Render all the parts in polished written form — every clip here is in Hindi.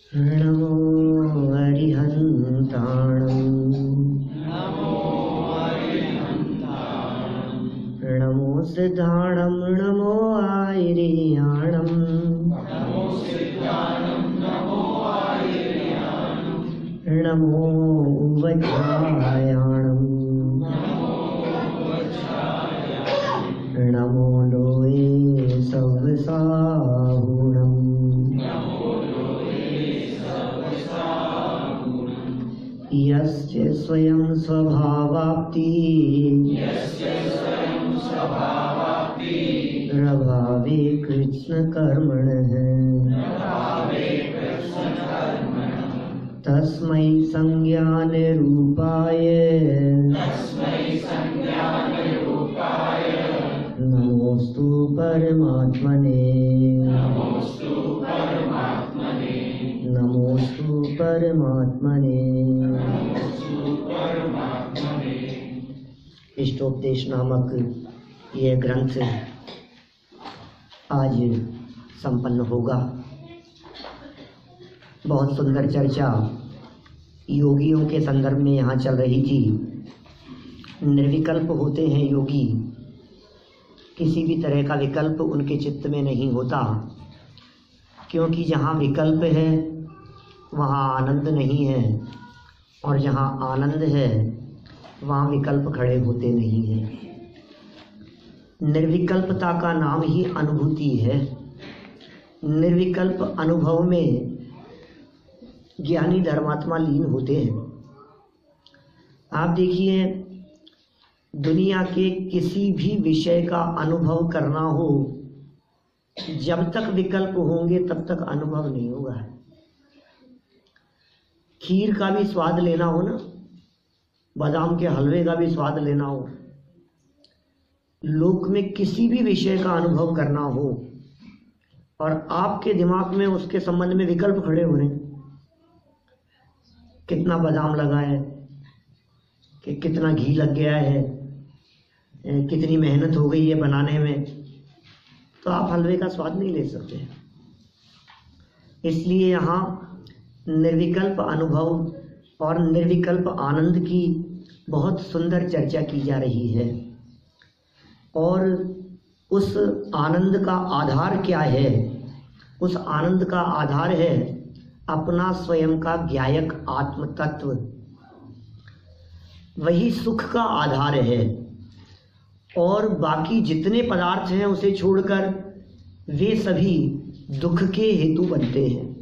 नमो हरिहन्ताणं नमो सिद्धाणं नमो आयर्याणं नमो वज्रायाणं नमो लोये सव्साहुणं यस्य स्वयं स्वभावाप्ति प्रभावे कृष्णकर्मणः तस्मै संज्ञानरूपाय नमोस्तु परमात्मने नमोस्तु परमात्मने। इष्टोपदेश नामक यह ग्रंथ आज संपन्न होगा। बहुत सुंदर चर्चा योगियों के संदर्भ में यहाँ चल रही थी। निर्विकल्प होते हैं योगी, किसी भी तरह का विकल्प उनके चित्त में नहीं होता, क्योंकि जहाँ विकल्प है वहाँ आनंद नहीं है, और जहाँ आनंद है वहाँ विकल्प खड़े होते नहीं हैं। निर्विकल्पता का नाम ही अनुभूति है। निर्विकल्प अनुभव में ज्ञानी धर्मात्मा लीन होते हैं। आप देखिए, दुनिया के किसी भी विषय का अनुभव करना हो, जब तक विकल्प होंगे तब तक अनुभव नहीं होगा। खीर का भी स्वाद लेना हो ना, बादाम के हलवे का भी स्वाद लेना हो, लोक में किसी भी विषय का अनुभव करना हो और आपके दिमाग में उसके संबंध में विकल्प खड़े हो रहे हैं, कितना बादाम लगा है, कि कितना घी लग गया है, कितनी मेहनत हो गई है बनाने में, तो आप हलवे का स्वाद नहीं ले सकते। इसलिए यहाँ निर्विकल्प अनुभव और निर्विकल्प आनंद की बहुत सुंदर चर्चा की जा रही है। और उस आनंद का आधार क्या है? उस आनंद का आधार है अपना स्वयं का ज्ञायक आत्म तत्व। वही सुख का आधार है, और बाकी जितने पदार्थ हैं उसे छोड़कर वे सभी दुख के हेतु बनते हैं।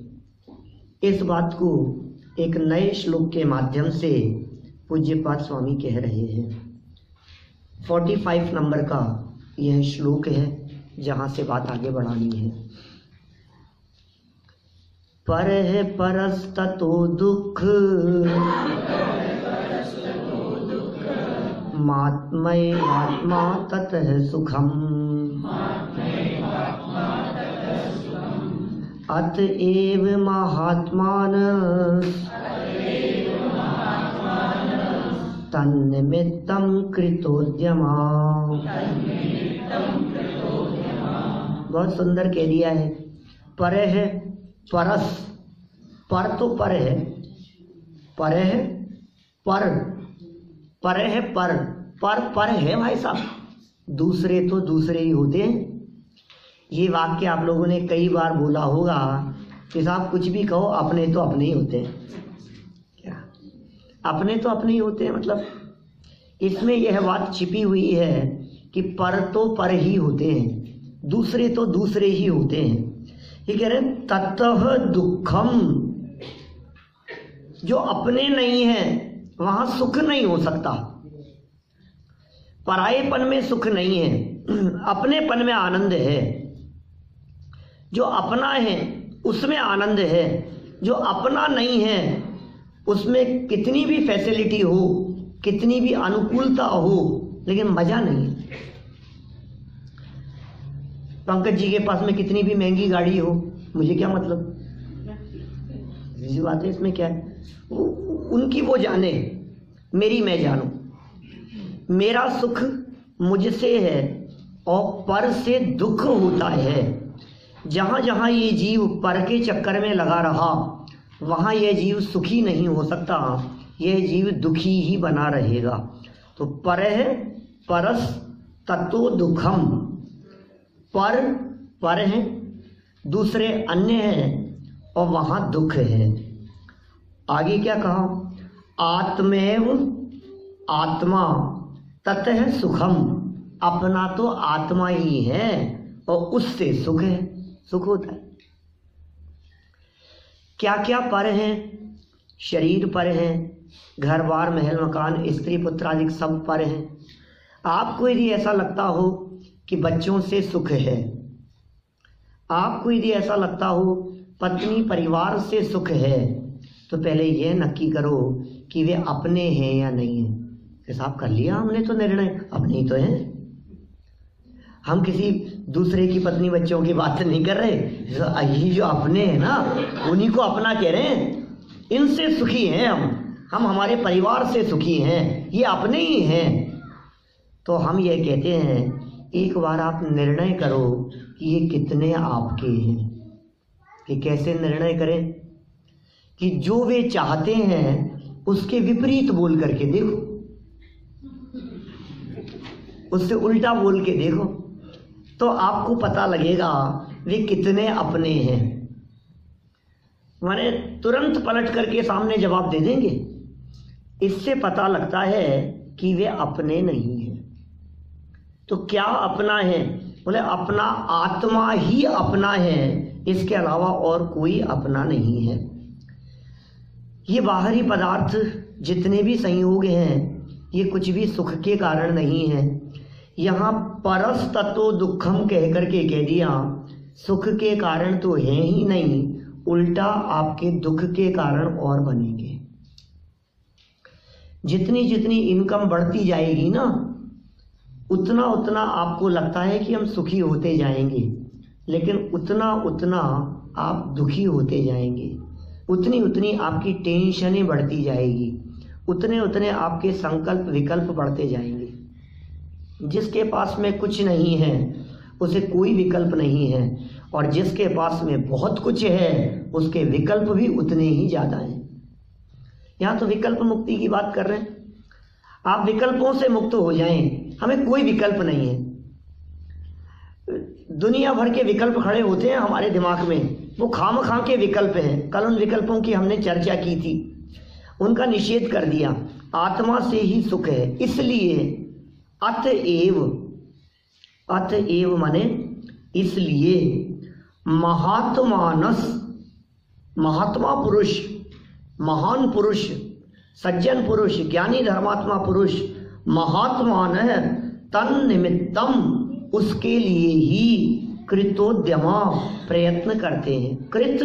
इस बात को एक नए श्लोक के माध्यम से पूज्यपाद स्वामी कह रहे हैं। 45 नंबर का यह श्लोक है, जहाँ से बात आगे बढ़ानी है। परः परस्ततो दुःख मात्मैवात्मा ततः सुखम् अतएव महात्मानः तन्निमित्तं कृतोद्यमा। बहुत सुंदर कह दिया है। पर है परस, पर तो पर है, पर है पर, पर है पर है भाई साहब, दूसरे तो दूसरे ही होते हैं। ये वाक्य आप लोगों ने कई बार बोला होगा कि साहब कुछ भी कहो, अपने तो अपने ही होते हैं। क्या अपने तो अपने ही होते हैं? मतलब इसमें यह बात छिपी हुई है कि पर तो पर ही होते हैं, दूसरे तो दूसरे ही होते हैं। ये कह रहे हैं ततः दुखम, जो अपने नहीं है वहां सुख नहीं हो सकता। परायेपन में सुख नहीं है, अपनेपन में आनंद है। जो अपना है उसमें आनंद है, जो अपना नहीं है उसमें कितनी भी फैसिलिटी हो, कितनी भी अनुकूलता हो, लेकिन मजा नहीं है। पंकज जी के पास में कितनी भी महंगी गाड़ी हो, मुझे क्या मतलब, इसी बात है। इसमें क्या है, उनकी वो जाने, मेरी मैं जानू। मेरा सुख मुझसे है और पर से दुख होता है। जहां जहां ये जीव पर के चक्कर में लगा रहा, वहाँ यह जीव सुखी नहीं हो सकता, यह जीव दुखी ही बना रहेगा। तो परह परस ततो दुखम, पर पर है, दूसरे अन्य है और वहाँ दुख है। आगे क्या कहा, आत्मेव आत्मा ततः सुखम, अपना तो आत्मा ही है और उससे सुख है, सुख होता है। क्या क्या पर है, शरीर पर है, घर बार महल मकान स्त्री पुत्र आदि सब पर है। आपको यदि ऐसा लगता हो कि बच्चों से सुख है, आपको यदि ऐसा लगता हो पत्नी परिवार से सुख है, तो पहले यह नक्की करो कि वे अपने हैं या नहीं है। हिसाब कर लिया हमने तो निर्णय, अपने ही तो हैं। हम किसी दूसरे की पत्नी बच्चों की बात नहीं कर रहे, ये जो अपने हैं ना उन्हीं को अपना कह रहे हैं। इनसे सुखी हैं हम हमारे परिवार से सुखी हैं, ये अपने ही हैं। तो हम ये कहते हैं एक बार आप निर्णय करो कि ये कितने आपके हैं। कि कैसे निर्णय करें, कि जो वे चाहते हैं उसके विपरीत बोल करके देखो, उससे उल्टा बोल के देखो, तो आपको पता लगेगा वे कितने अपने हैं। माने तुरंत पलट करके सामने जवाब दे देंगे। इससे पता लगता है कि वे अपने नहीं हैं। तो क्या अपना है, बोले अपना आत्मा ही अपना है, इसके अलावा और कोई अपना नहीं है। ये बाहरी पदार्थ जितने भी संयोग हैं ये कुछ भी सुख के कारण नहीं है। यहाँ परस तत्व दुखम कह करके कह दिया, सुख के कारण तो है ही नहीं, उल्टा आपके दुख के कारण और बनेंगे। जितनी जितनी इनकम बढ़ती जाएगी ना, उतना उतना आपको लगता है कि हम सुखी होते जाएंगे, लेकिन उतना उतना आप दुखी होते जाएंगे। उतनी उतनी आपकी टेंशनें बढ़ती जाएगी, उतने उतने आपके संकल्प विकल्प बढ़ते जाएंगे। जिसके पास में कुछ नहीं है उसे कोई विकल्प नहीं है, और जिसके पास में बहुत कुछ है उसके विकल्प भी उतने ही ज़्यादा हैं। यहाँ तो विकल्प मुक्ति की बात कर रहे हैं। आप विकल्पों से मुक्त हो जाएं, हमें कोई विकल्प नहीं है। दुनिया भर के विकल्प खड़े होते हैं हमारे दिमाग में, वो खामखा के विकल्प हैं। कल उन विकल्पों की हमने चर्चा की थी, उनका निषेध कर दिया। आत्मा से ही सुख है, इसलिए अतएव माने इसलिए महात्मानस, महात्मा पुरुष, महान पुरुष, सज्जन पुरुष, ज्ञानी धर्मात्मा पुरुष, महात्मान तन निमित्तम, उसके लिए ही कृतोद्यमा प्रयत्न करते हैं। कृत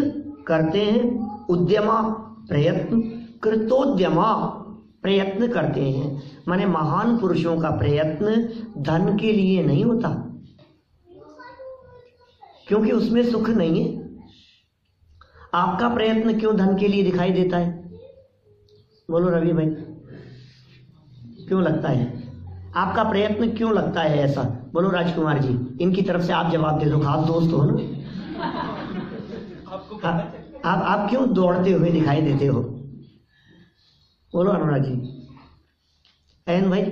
करते हैं, उद्यमा प्रयत्न, कृतोद्यमा प्रयत्न करते हैं। माने महान पुरुषों का प्रयत्न धन के लिए नहीं होता, क्योंकि उसमें सुख नहीं है। आपका प्रयत्न क्यों धन के लिए दिखाई देता है? बोलो रवि भाई, क्यों लगता है? आपका प्रयत्न क्यों लगता है ऐसा? बोलो राजकुमार जी, इनकी तरफ से आप जवाब दे दो, खास दोस्त हो ना। आप क्यों दौड़ते हुए दिखाई देते हो? बोलो अनुराग जी। एन भाई,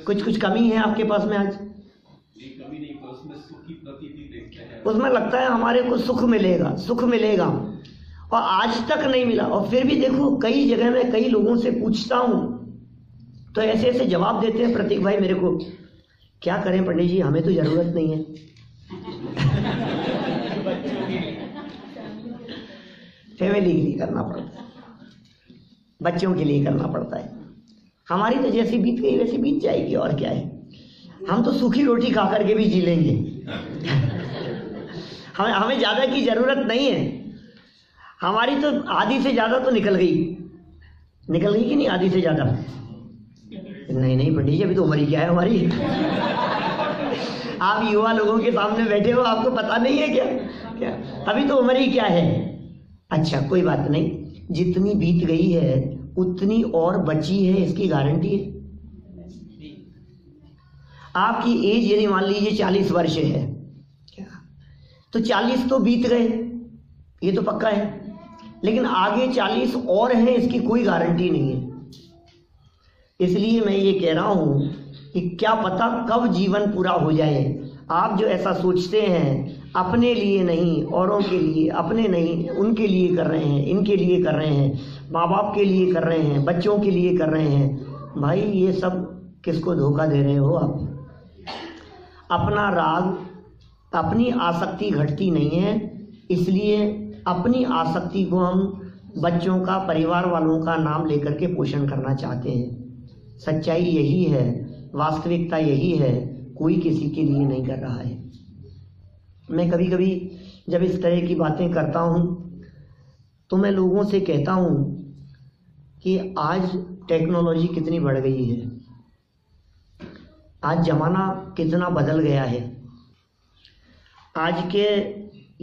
कुछ कमी है आपके पास में आज? कमी नहीं, तो उसमें सुख की प्रतीति देखते हैं। उसमें लगता है हमारे को सुख मिलेगा, सुख मिलेगा, और आज तक नहीं मिला। और फिर भी देखो, कई जगह में कई लोगों से पूछता हूं तो ऐसे ऐसे जवाब देते हैं प्रतीक भाई मेरे को। क्या करें पंडित जी, हमें तो जरूरत नहीं है। फैमिली के लिए करना पड़ता है, बच्चों के लिए करना पड़ता है। हमारी तो जैसी बीत गई वैसी बीत जाएगी, और क्या है। हम तो सूखी रोटी खा करके भी जी लेंगे। हमें ज्यादा की जरूरत नहीं है। हमारी तो आधी से ज्यादा तो निकल गई कि नहीं? आधी से ज्यादा नहीं पंडित जी, अभी तो उम्र ही क्या है हमारी। आप युवा लोगों के सामने बैठे हो, आपको पता नहीं है क्या? अभी तो उम्र ही क्या है। अच्छा कोई बात नहीं, जितनी बीत गई है उतनी और बची है, इसकी गारंटी है। आपकी एज यदि मान लीजिए 40 वर्ष है क्या, तो 40 तो बीत गए, ये तो पक्का है। लेकिन आगे 40 और हैं, इसकी कोई गारंटी नहीं है। इसलिए मैं ये कह रहा हूँ कि क्या पता कब जीवन पूरा हो जाए। आप जो ऐसा सोचते हैं अपने लिए नहीं, औरों के लिए, अपने नहीं, उनके लिए कर रहे हैं, इनके लिए कर रहे हैं, माँ बाप के लिए कर रहे हैं, बच्चों के लिए कर रहे हैं, भाई ये सब किसको धोखा दे रहे हो आप? अपना राग, अपनी आसक्ति घटती नहीं है, इसलिए अपनी आसक्ति को हम बच्चों का, परिवार वालों का नाम लेकर के पोषण करना चाहते हैं। सच्चाई यही है, वास्तविकता यही है, कोई किसी के लिए नहीं कर रहा है। मैं कभी कभी जब इस तरह की बातें करता हूँ तो मैं लोगों से कहता हूँ कि आज टेक्नोलॉजी कितनी बढ़ गई है, आज ज़माना कितना बदल गया है। आज के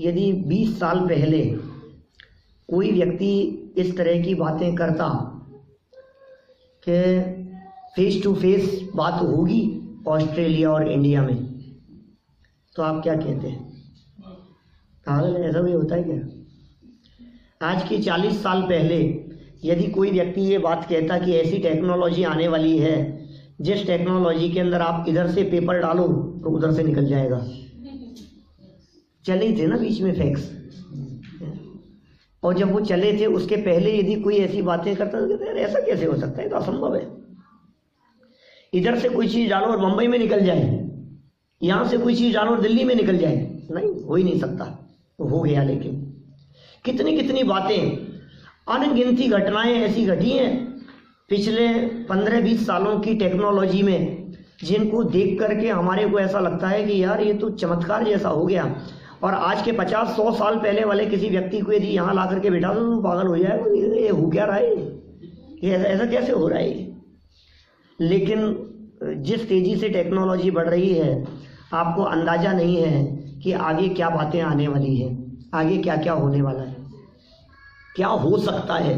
यदि 20 साल पहले कोई व्यक्ति इस तरह की बातें करता कि फेस टू फेस बात होगी ऑस्ट्रेलिया और इंडिया में, तो आप क्या कहते हैं? पागल, ऐसा भी होता है क्या? आज के 40 साल पहले यदि कोई व्यक्ति ये बात कहता कि ऐसी टेक्नोलॉजी आने वाली है जिस टेक्नोलॉजी के अंदर आप इधर से पेपर डालो तो उधर से निकल जाएगा। चले थे ना बीच में फैक्स, और जब वो चले थे उसके पहले यदि कोई ऐसी बातें करता तो कहते ऐसा कैसे हो सकता है, तो असंभव है। इधर से कोई चीज़ डालो और मुंबई में निकल जाए, यहाँ से कोई चीज़ डालो और दिल्ली में निकल जाए, नहीं, हो ही नहीं सकता। तो हो गया। लेकिन कितनी कितनी बातें, अनगिनती घटनाएं ऐसी घटी हैं पिछले 15-20 सालों की टेक्नोलॉजी में, जिनको देख करके हमारे को ऐसा लगता है कि यार ये तो चमत्कार जैसा हो गया। और आज के 50-100 साल पहले वाले किसी व्यक्ति को यदि यहाँ ला करके बैठा दो तो पागल हो जाएगा, ये हो क्या रहा है, ये ऐसा कैसे हो रहा है। लेकिन जिस तेज़ी से टेक्नोलॉजी बढ़ रही है, आपको अंदाज़ा नहीं है कि आगे क्या बातें आने वाली है, आगे क्या क्या होने वाला है, क्या हो सकता है।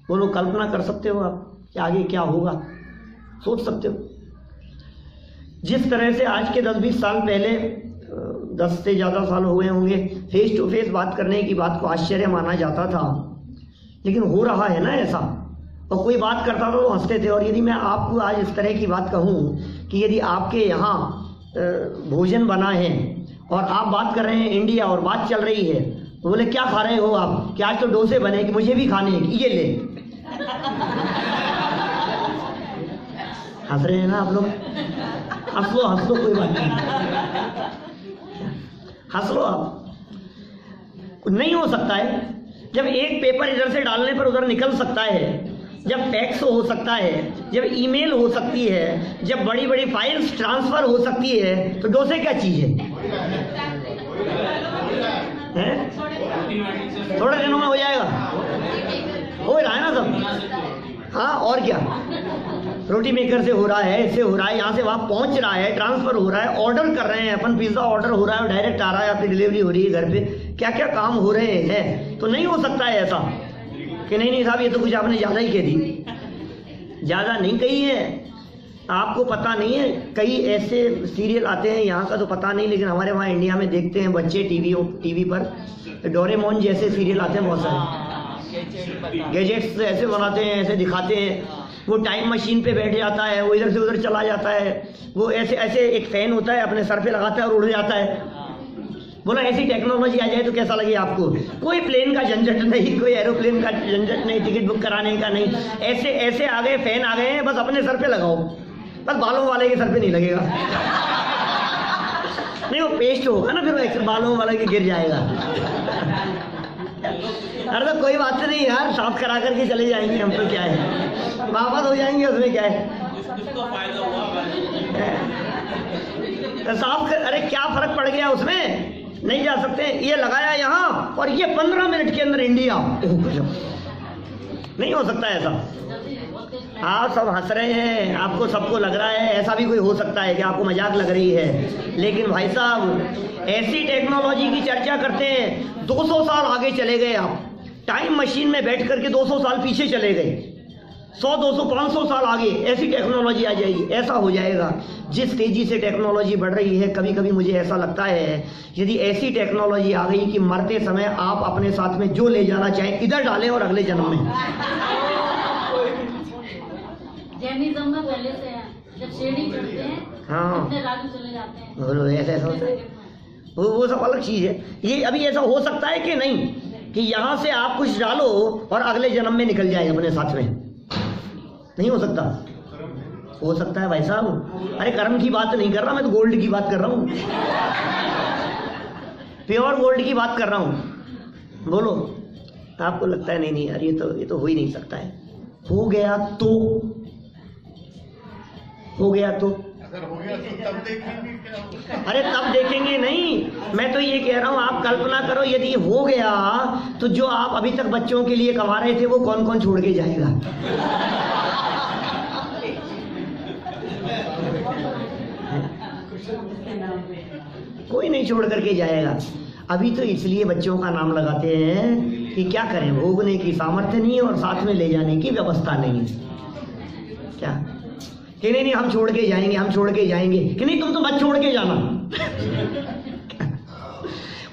बोलो, कल्पना कर सकते हो आप कि आगे क्या होगा? सोच सकते हो? जिस तरह से आज के 10-20 साल पहले, 10 से ज़्यादा साल हुए होंगे, फेस टू फेस बात करने की बात को आश्चर्य माना जाता था, लेकिन हो रहा है ना ऐसा। और कोई बात करता था तो हंसते थे। और यदि मैं आपको आज इस तरह की बात कहूँ कि यदि आपके यहाँ भोजन बना है और आप बात कर रहे हैं इंडिया और बात चल रही है, तो बोले क्या खा रहे हो आप, कि आज तो डोसे बने, कि मुझे भी खाने हैं, ये ले। हंस रहे हैं ना आप लोग? हंस लो, कोई बात नहीं, हंस लो आप। नहीं हो सकता है जब एक पेपर इधर से डालने पर उधर निकल सकता है, जब फैक्स हो सकता है, जब ईमेल हो सकती है, जब बड़ी बड़ी फाइल्स ट्रांसफर हो सकती है, तो डोसे क्या चीज है? थोड़े दिनों में हो जाएगा, हो रहा है ना सब। हाँ, और क्या, रोटी मेकर से हो रहा है, इससे हो रहा है, यहाँ से वहाँ पहुँच रहा है, ट्रांसफर हो रहा है, ऑर्डर कर रहे हैं अपन, पिज्ज़ा ऑर्डर हो रहा है, डायरेक्ट आ रहा है, आपकी डिलीवरी हो रही है घर पे, क्या क्या काम हो रहे हैं। तो नहीं हो सकता है ऐसा कि नहीं साहब ये तो कुछ आपने ज़्यादा ही कह दी। ज़्यादा नहीं कही है, आपको पता नहीं है। कई ऐसे सीरियल आते हैं, यहाँ का तो पता नहीं, लेकिन हमारे वहाँ इंडिया में देखते हैं बच्चे टीवी पर डोरेमोन जैसे सीरियल आते हैं, बहुत सारे गैजेट्स ऐसे बनाते हैं, ऐसे दिखाते हैं। वो टाइम मशीन पे बैठ जाता है, वो इधर से उधर चला जाता है, वो ऐसे ऐसे एक फैन होता है अपने सर पे लगाता है और उड़ जाता है। बोला ऐसी टेक्नोलॉजी आ जाए तो कैसा लगे आपको? कोई प्लेन का झंझट नहीं, कोई एरोप्लेन का झंझट नहीं, टिकट बुक कराने का नहीं, ऐसे ऐसे आ गए, फैन आ गए हैं, बस अपने सर पे लगाओ, बस बालों वाले के सर पे नहीं लगेगा। नहीं, वो पेस्ट होगा ना, फिर बालों वाले के गिर जाएगा। अरे तो कोई बात नहीं यार, साफ करा करके चले जाएंगे हम, तो क्या है, वापस हो जाएंगे, उसमें क्या है, साफ कर। अरे क्या फर्क पड़ गया उसमें, नहीं जा सकते। ये लगाया यहाँ और ये 15 मिनट के अंदर इंडिया, नहीं हो सकता ऐसा। आप सब हंस रहे हैं, आपको सबको लग रहा है ऐसा भी कोई हो सकता है कि आपको मजाक लग रही है, लेकिन भाई साहब ऐसी टेक्नोलॉजी की चर्चा करते हैं। 200 साल आगे चले गए आप, टाइम मशीन में बैठ करके 200 साल पीछे चले गए। 100, 200, 500 साल आगे ऐसी टेक्नोलॉजी आ जाएगी, ऐसा हो जाएगा। जिस तेजी से टेक्नोलॉजी बढ़ रही है, कभी कभी मुझे ऐसा लगता है यदि ऐसी टेक्नोलॉजी आ गई कि मरते समय आप अपने साथ में जो ले जाना चाहें इधर डालें और अगले जन्म में। जैनिज्म में पहले से है, जब सीढ़ी चढ़ते हैं हाँ अपने राजू चले जाते हैं। बोलो ऐसा होता है, वो सब अलग चीज है। ये अभी ऐसा हो सकता है कि नहीं कि यहाँ से आप कुछ डालो और अगले जन्म में निकल जाए अपने साथ में? नहीं हो सकता। हो सकता है भाई साहब। अरे कर्म की बात नहीं कर रहा मैं, तो गोल्ड की बात कर रहा हूँ, प्योर गोल्ड की बात कर रहा हूँ। बोलो आपको लगता है नहीं नहीं यार ये तो हो ही नहीं सकता है। हो गया तो अगर हो गया तो तब देखेंगे क्या होगा। अरे तब देखेंगे नहीं, मैं तो ये कह रहा हूँ आप कल्पना करो यदि हो गया तो जो आप अभी तक बच्चों के लिए कमा रहे थे वो कौन कौन छोड़ के जाएगा? कोई नहीं छोड़ करके जाएगा। अभी तो इसलिए बच्चों का नाम लगाते हैं कि क्या करें, भोगने की सामर्थ्य नहीं है और साथ में ले जाने की व्यवस्था नहीं है। क्या कि नहीं हम छोड़ के जाएंगे कि नहीं तुम तो मत छोड़ के जाना।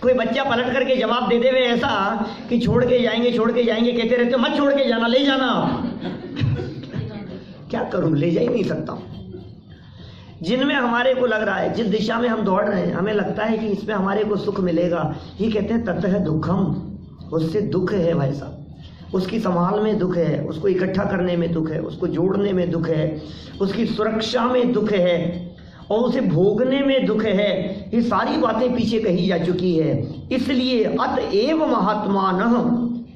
कोई बच्चा पलट करके जवाब दे देवे ऐसा कि छोड़ के जाएंगे कहते रहते हो, मत छोड़ के जाना, ले जाना। क्या करूं, ले जा ही नहीं सकता हूं। जिनमें हमारे को लग रहा है, जिस दिशा में हम दौड़ रहे हैं, हमें लगता है कि इसमें हमारे को सुख मिलेगा, ये कहते हैं ततः दुखम, उससे दुख है भाई साहब। उसकी संभाल में दुख है, उसको इकट्ठा करने में दुख है, उसको जोड़ने में दुख है, उसकी सुरक्षा में दुख है और उसे भोगने में दुख है। ये सारी बातें पीछे कही जा चुकी है। इसलिए अतएव महात्मानः,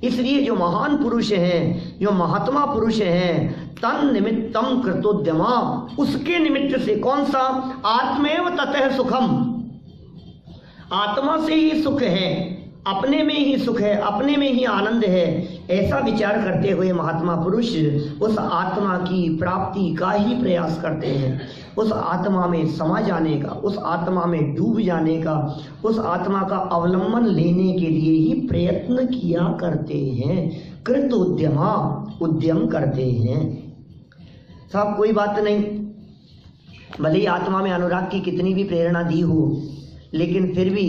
इसलिए जो महान पुरुष हैं, जो महात्मा पुरुष हैं, तन निमित्तम कृतोद्यमा, उसके निमित्त से, कौन सा? आत्मेव ततः सुखम, आत्मा से ही सुख है, अपने में ही सुख है, अपने में ही आनंद है। ऐसा विचार करते हुए महात्मा पुरुष उस आत्मा की प्राप्ति का ही प्रयास करते हैं, उस आत्मा में समा जाने का, उस आत्मा में डूब जाने का, उस आत्मा का अवलंबन लेने के लिए ही प्रयत्न किया करते हैं। कृत उद्यमा, उद्यम करते हैं। साहब कोई बात नहीं, भले ही आत्मा में अनुराग की कितनी भी प्रेरणा दी हो, लेकिन फिर भी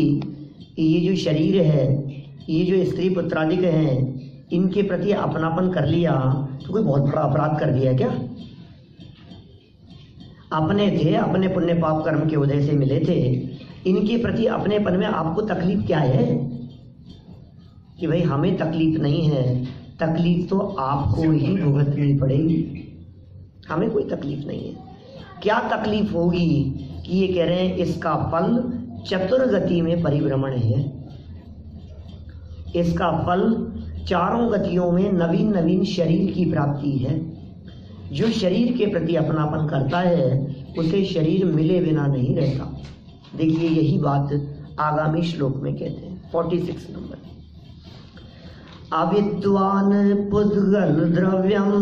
ये जो शरीर है, ये जो स्त्री पुत्रादिक हैं, इनके प्रति अपनापन कर लिया तो कोई बहुत बड़ा अपराध कर दिया क्या? अपने थे, अपने पुण्य पाप कर्म के उदय से मिले थे, इनके प्रति अपनेपन में आपको तकलीफ क्या है? कि भाई हमें तकलीफ नहीं है, तकलीफ तो आपको ही भुगतनी पड़ेगी, हमें कोई तकलीफ नहीं है। क्या तकलीफ होगी कि ये कह रहे हैं इसका फल चतुर्गति में परिभ्रमण है, इसका फल चारों गतियों में नवीन नवीन शरीर की प्राप्ति है। जो शरीर के प्रति अपनापन करता है उसे शरीर मिले बिना नहीं रहता। देखिए यही बात आगामी श्लोक में कहते हैं, 46 नंबर। अविद्वान पुद्गल द्रव्यम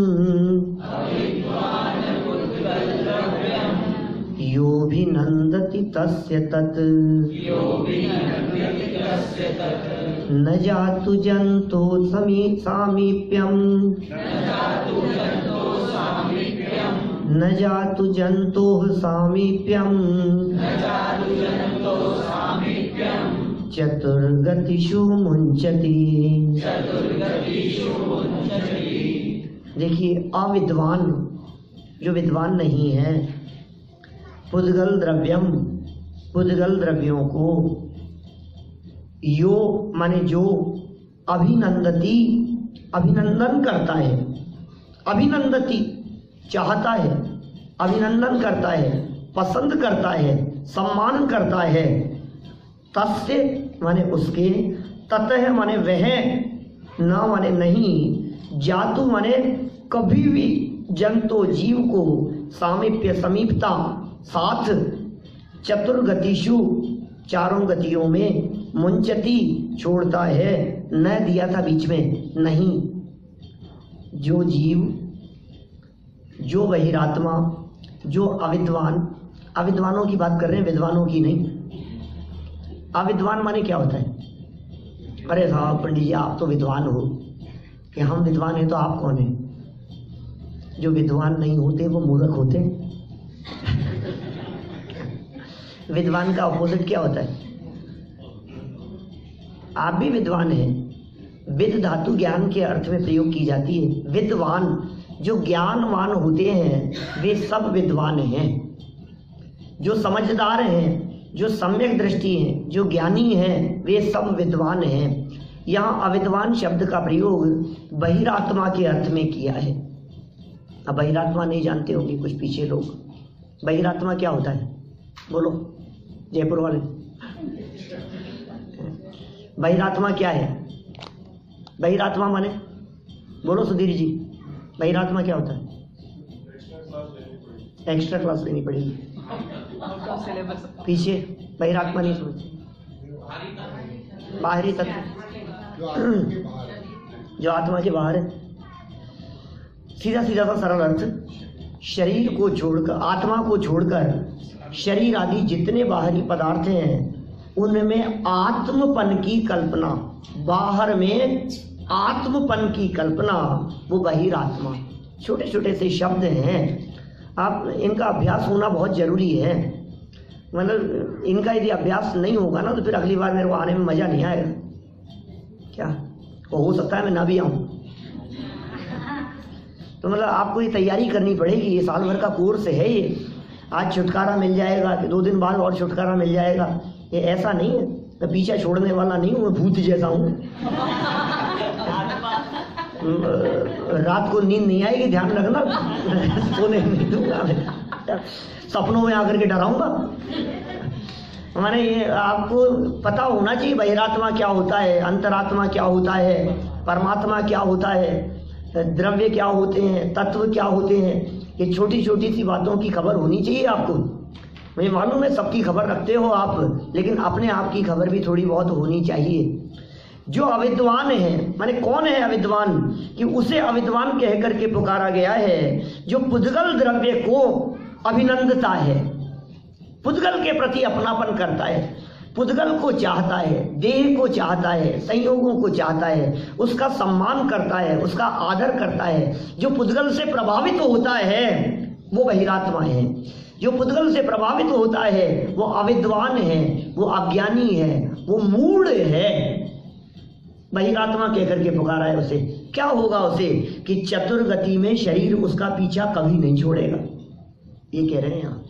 योऽभिनन्दति तस्य तत् न जातु जन्तो सामीप्यम न जातु जन्तोः सामीप्यम चतुर्गतिषु मुञ्चति। देखिए अविद्वान, जो विद्वान नहीं है, पुद्गल द्रव्यम, पुद्गल द्रव्यों को, यो माने जो, अभिनंदती, अभिनंदन करता है, अभिनंदती चाहता है, अभिनंदन करता है, पसंद करता है, सम्मान करता है, तस्य माने उसके, ततः माने वह, न माने नहीं, जातु माने कभी भी, जंतो जीव को, सामीप्य समीपता, साथ, चतुर्गतिषु चारों गतियों में, मुंचती छोड़ता है, न दिया था बीच में, नहीं, जो जीव, जो बहिरात्मा, जो अविद्वान, अविद्वानों की बात कर रहे हैं, विद्वानों की नहीं। अविद्वान माने क्या होता है? अरे साहब पंडित जी आप तो विद्वान हो, कि हम विद्वान हैं तो आप कौन हैं? जो विद्वान नहीं होते वो मूर्ख होते हैं। विद्वान का अपोजिट क्या होता है? आप भी विद्वान हैं। विद धातु ज्ञान के अर्थ में प्रयोग की जाती है। विद्वान जो ज्ञानवान होते हैं वे सब विद्वान हैं। जो समझदार हैं, जो सम्यक दृष्टि हैं, जो ज्ञानी हैं, वे सब विद्वान हैं। यहाँ अविद्वान शब्द का प्रयोग बहिरात्मा के अर्थ में किया है। अब बहिरात्मा नहीं जानते होंगे कुछ पीछे लोग। बहिरात्मा क्या होता है? बोलो जयपुर वाले, बहिरात्मा क्या है? बहिरात्मा माने बोलो सुधीर जी, बहिरात्मा क्या होता है? एक्स्ट्रा क्लास लेनी पड़ेगी। पीछे बहिरात्मा नहीं समझते। बाहरी तत्व जो आत्मा के बाहर है। सीधा सीधा सा सरल अर्थ, शरीर को छोड़कर, आत्मा को छोड़कर शरीर आदि जितने बाहरी पदार्थ हैं उनमें आत्मपन की कल्पना, बाहर में आत्मपन की कल्पना, वो बहिरात्मा। छोटे छोटे से शब्द हैं, आप इनका अभ्यास होना बहुत जरूरी है। मतलब इनका यदि अभ्यास नहीं होगा ना तो फिर अगली बार मेरे को आने में मजा नहीं आएगा। क्या हो सकता है मैं ना भी आऊँ। तो मतलब आपको ये तैयारी करनी पड़ेगी। ये साल भर का कोर्स है। ये आज छुटकारा मिल जाएगा कि 2 दिन बाद और छुटकारा मिल जाएगा, ये ऐसा नहीं है। मैं पीछा छोड़ने वाला नहीं हूँ, मैं भूत जैसा हूँ। रात को नींद नहीं आएगी, ध्यान रखना। सोने नहीं दूंगा, सपनों में आकर के डराऊंगा। माने ये आपको पता होना चाहिए बहिरात्मा क्या होता है, अंतरात्मा क्या होता है, परमात्मा क्या होता है, द्रव्य क्या होते हैं, तत्व क्या होते हैं। ये छोटी छोटी सी बातों की खबर होनी चाहिए आपको। मुझे मालूम है सबकी खबर रखते हो आप, लेकिन अपने आप की खबर भी थोड़ी बहुत होनी चाहिए। जो अविद्वान है, माने कौन है अविद्वान? कि उसे अविद्वान कह करके पुकारा गया है जो पुद्गल द्रव्य को अभिनंदता है, पुद्गल के प्रति अपनापन करता है, पुद्गल को चाहता है, देह को चाहता है, संयोगों को चाहता है, उसका सम्मान करता है, उसका आदर करता है। जो पुद्गल से प्रभावित होता है वो बहिरात्मा है। जो पुद्गल से प्रभावित होता है वो अविद्वान है, वो अज्ञानी है, वो मूढ़ है। बहिरात्मा कहकर के पुकारा है उसे। क्या होगा उसे? कि चतुर्गति में शरीर उसका पीछा कभी नहीं छोड़ेगा। ये कह रहे हैं यहाँ।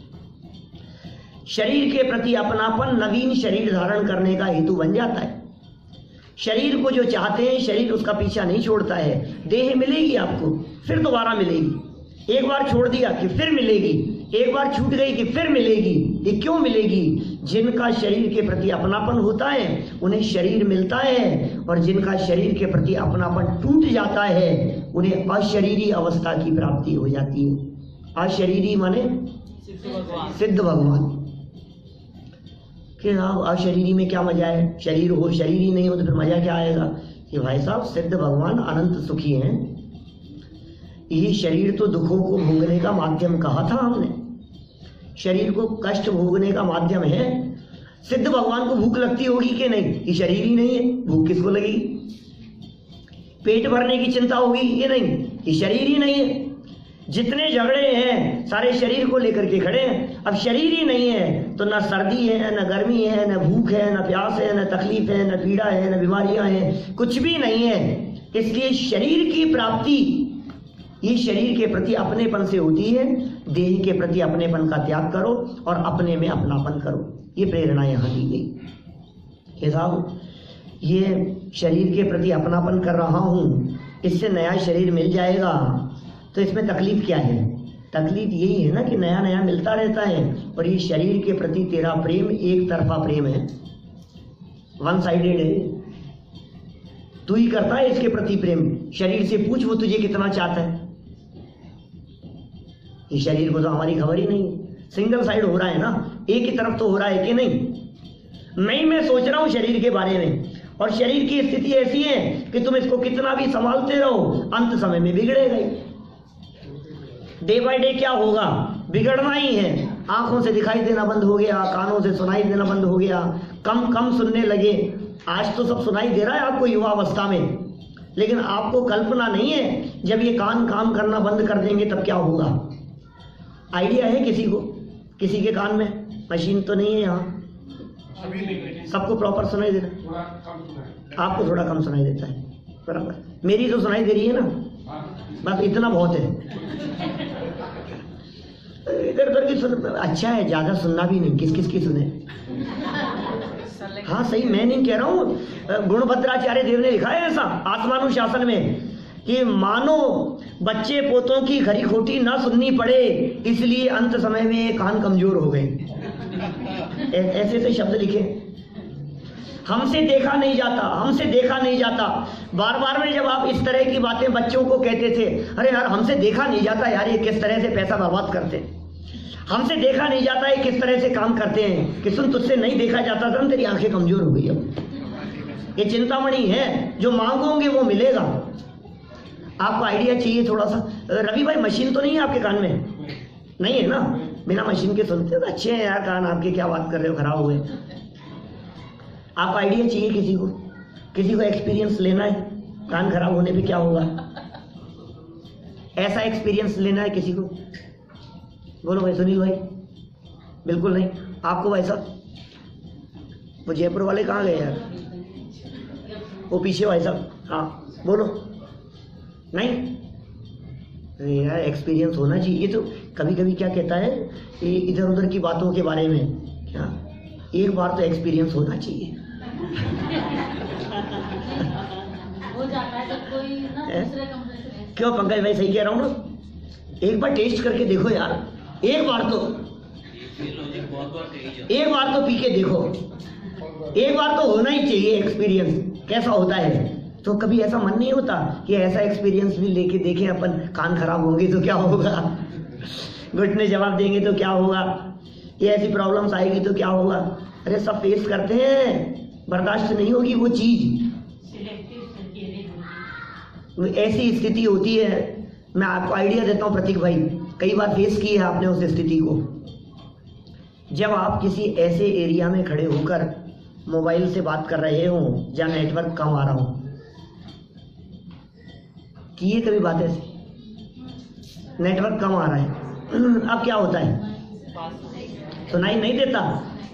शरीर के प्रति अपनापन नवीन शरीर धारण करने का हेतु बन जाता है। शरीर को जो चाहते हैं शरीर उसका पीछा नहीं छोड़ता है। देह मिलेगी आपको, फिर दोबारा मिलेगी। एक बार छोड़ दिया कि फिर मिलेगी, एक बार छूट गई कि फिर मिलेगी। ये क्यों मिलेगी? जिनका शरीर के प्रति अपनापन होता है उन्हें शरीर मिलता है, और जिनका शरीर के प्रति अपनापन टूट जाता है उन्हें अशरीरी अवस्था की प्राप्ति हो जाती है। अशरीरी माने सिद्ध भगवान। कि आप अशरीरी में क्या मजा है? शरीर हो, शरीर ही नहीं हो तो फिर मजा क्या आएगा? कि भाई साहब सिद्ध भगवान अनंत सुखी हैं। यही शरीर तो दुखों को भोगने का माध्यम कहा था हमने। शरीर को कष्ट भोगने का माध्यम है। सिद्ध भगवान को भूख लगती होगी कि नहीं? ये शरीर ही नहीं है, भूख किसको लगेगी? पेट भरने की चिंता होगी ये नहीं, ये शरीर ही नहीं है। जितने झगड़े हैं सारे शरीर को लेकर के खड़े हैं। अब शरीर ही नहीं है तो ना सर्दी है, ना गर्मी है, ना भूख है, ना प्यास है, ना तकलीफ है, ना पीड़ा है, ना बीमारियां हैं, कुछ भी नहीं है। इसलिए शरीर की प्राप्ति ये शरीर के प्रति अपनेपन से होती है। देह के प्रति अपनेपन का त्याग करो और अपने में अपनापन करो। ये प्रेरणा यहाँ दी गई। ये साहब ये शरीर के प्रति अपनापन कर रहा हूँ, इससे नया शरीर मिल जाएगा तो इसमें तकलीफ क्या है? तकलीफ यही है ना कि नया नया मिलता रहता है। और ये शरीर के प्रति तेरा प्रेम एक तरफा प्रेम है, वन साइडेड है। तू ही करता है इसके प्रति प्रेम। शरीर से पूछ वो तुझे कितना चाहता है। ये शरीर को तो हमारी खबर ही नहीं है। सिंगल साइड हो रहा है ना, एक ही तरफ तो हो रहा है कि नहीं? मैं सोच रहा हूं शरीर के बारे में, और शरीर की स्थिति ऐसी है कि तुम इसको कितना भी संभालते रहो अंत समय में बिगड़ेगा ही। डे बाय डे क्या होगा? बिगड़ना ही है। आंखों से दिखाई देना बंद हो गया, कानों से सुनाई देना बंद हो गया, कम कम सुनने लगे। आज तो सब सुनाई दे रहा है आपको युवा अवस्था में, लेकिन आपको कल्पना नहीं है जब ये कान काम करना बंद कर देंगे तब क्या होगा। आइडिया है किसी को? किसी के कान में मशीन तो नहीं है यहाँ, सबको प्रॉपर सुनाई दे रहा है, आपको थोड़ा कम सुनाई देता है, बराबर। मेरी तो सुनाई दे रही है ना, बस इतना बहुत है। इधर उधर की सुन, अच्छा है ज्यादा सुनना भी नहीं, किस किस की सुने। हाँ सही, मैं नहीं कह रहा हूँ, गुणभद्राचार्य देव ने लिखा है ऐसा आत्मानुशासन में कि मानो बच्चे पोतों की खरी खोटी ना सुननी पड़े, इसलिए अंत समय में ये कान कमजोर हो गए। ऐसे ऐसे शब्द लिखे। हमसे देखा नहीं जाता, हमसे देखा नहीं जाता। बार बार में जब आप इस तरह की बातें बच्चों को कहते थे, अरे यार हमसे देखा नहीं जाता यार, ये किस तरह से पैसा बर्बाद करते हैं, हमसे देखा नहीं जाता ये किस तरह से काम करते हैं, कि सुन तुझसे नहीं देखा जाता था, तेरी आंखें कमजोर हो गई। अब ये चिंतामणि है, जो मांगोगे वो मिलेगा। आपको आइडिया चाहिए थोड़ा सा। रवि भाई मशीन तो नहीं है आपके कान में? नहीं है ना, बिना मशीन के सुनते हो तो अच्छे हैं यार कान आपके, क्या बात कर रहे हो, खराब हुए। आपको आइडिया चाहिए किसी को? किसी को एक्सपीरियंस लेना है कान खराब होने पे क्या होगा? ऐसा एक्सपीरियंस लेना है किसी को? बोलो भाई, सुनील भाई। बिल्कुल नहीं। आपको भाई साहब? वो जयपुर वाले कहाँ गए यार? वो पीछे भाई साहब, हाँ बोलो। नहीं यार, एक्सपीरियंस होना चाहिए। तो कभी कभी क्या कहता है इधर उधर की बातों के बारे में, क्या एक बार तो एक्सपीरियंस होना चाहिए। हो जाता है जब कोई ना दूसरे कमरे से। क्यों पंकज भाई, सही कह रहा हूँ ना? एक बार टेस्ट करके देखो यार, एक बार तो पी के देखो, एक बार तो होना ही चाहिए एक्सपीरियंस कैसा होता है। तो कभी ऐसा मन नहीं होता कि ऐसा एक्सपीरियंस भी लेके देखें अपन, कान खराब होंगे तो क्या होगा, घुटने जवाब देंगे तो क्या होगा, ये ऐसी प्रॉब्लम्स आएगी तो क्या होगा। अरे सब फेस करते हैं, बर्दाश्त नहीं होगी वो चीज, ऐसी स्थिति होती है। मैं आपको आइडिया देता हूँ प्रतीक भाई, कई बार फेस की है आपने उस स्थिति को। जब आप किसी ऐसे एरिया में खड़े होकर मोबाइल से बात कर रहे हो जहाँ नेटवर्क कम आ रहा हो, किए कभी बात ऐसी, नेटवर्क कम आ रहा है, अब क्या होता है? सुनाई नहीं देता?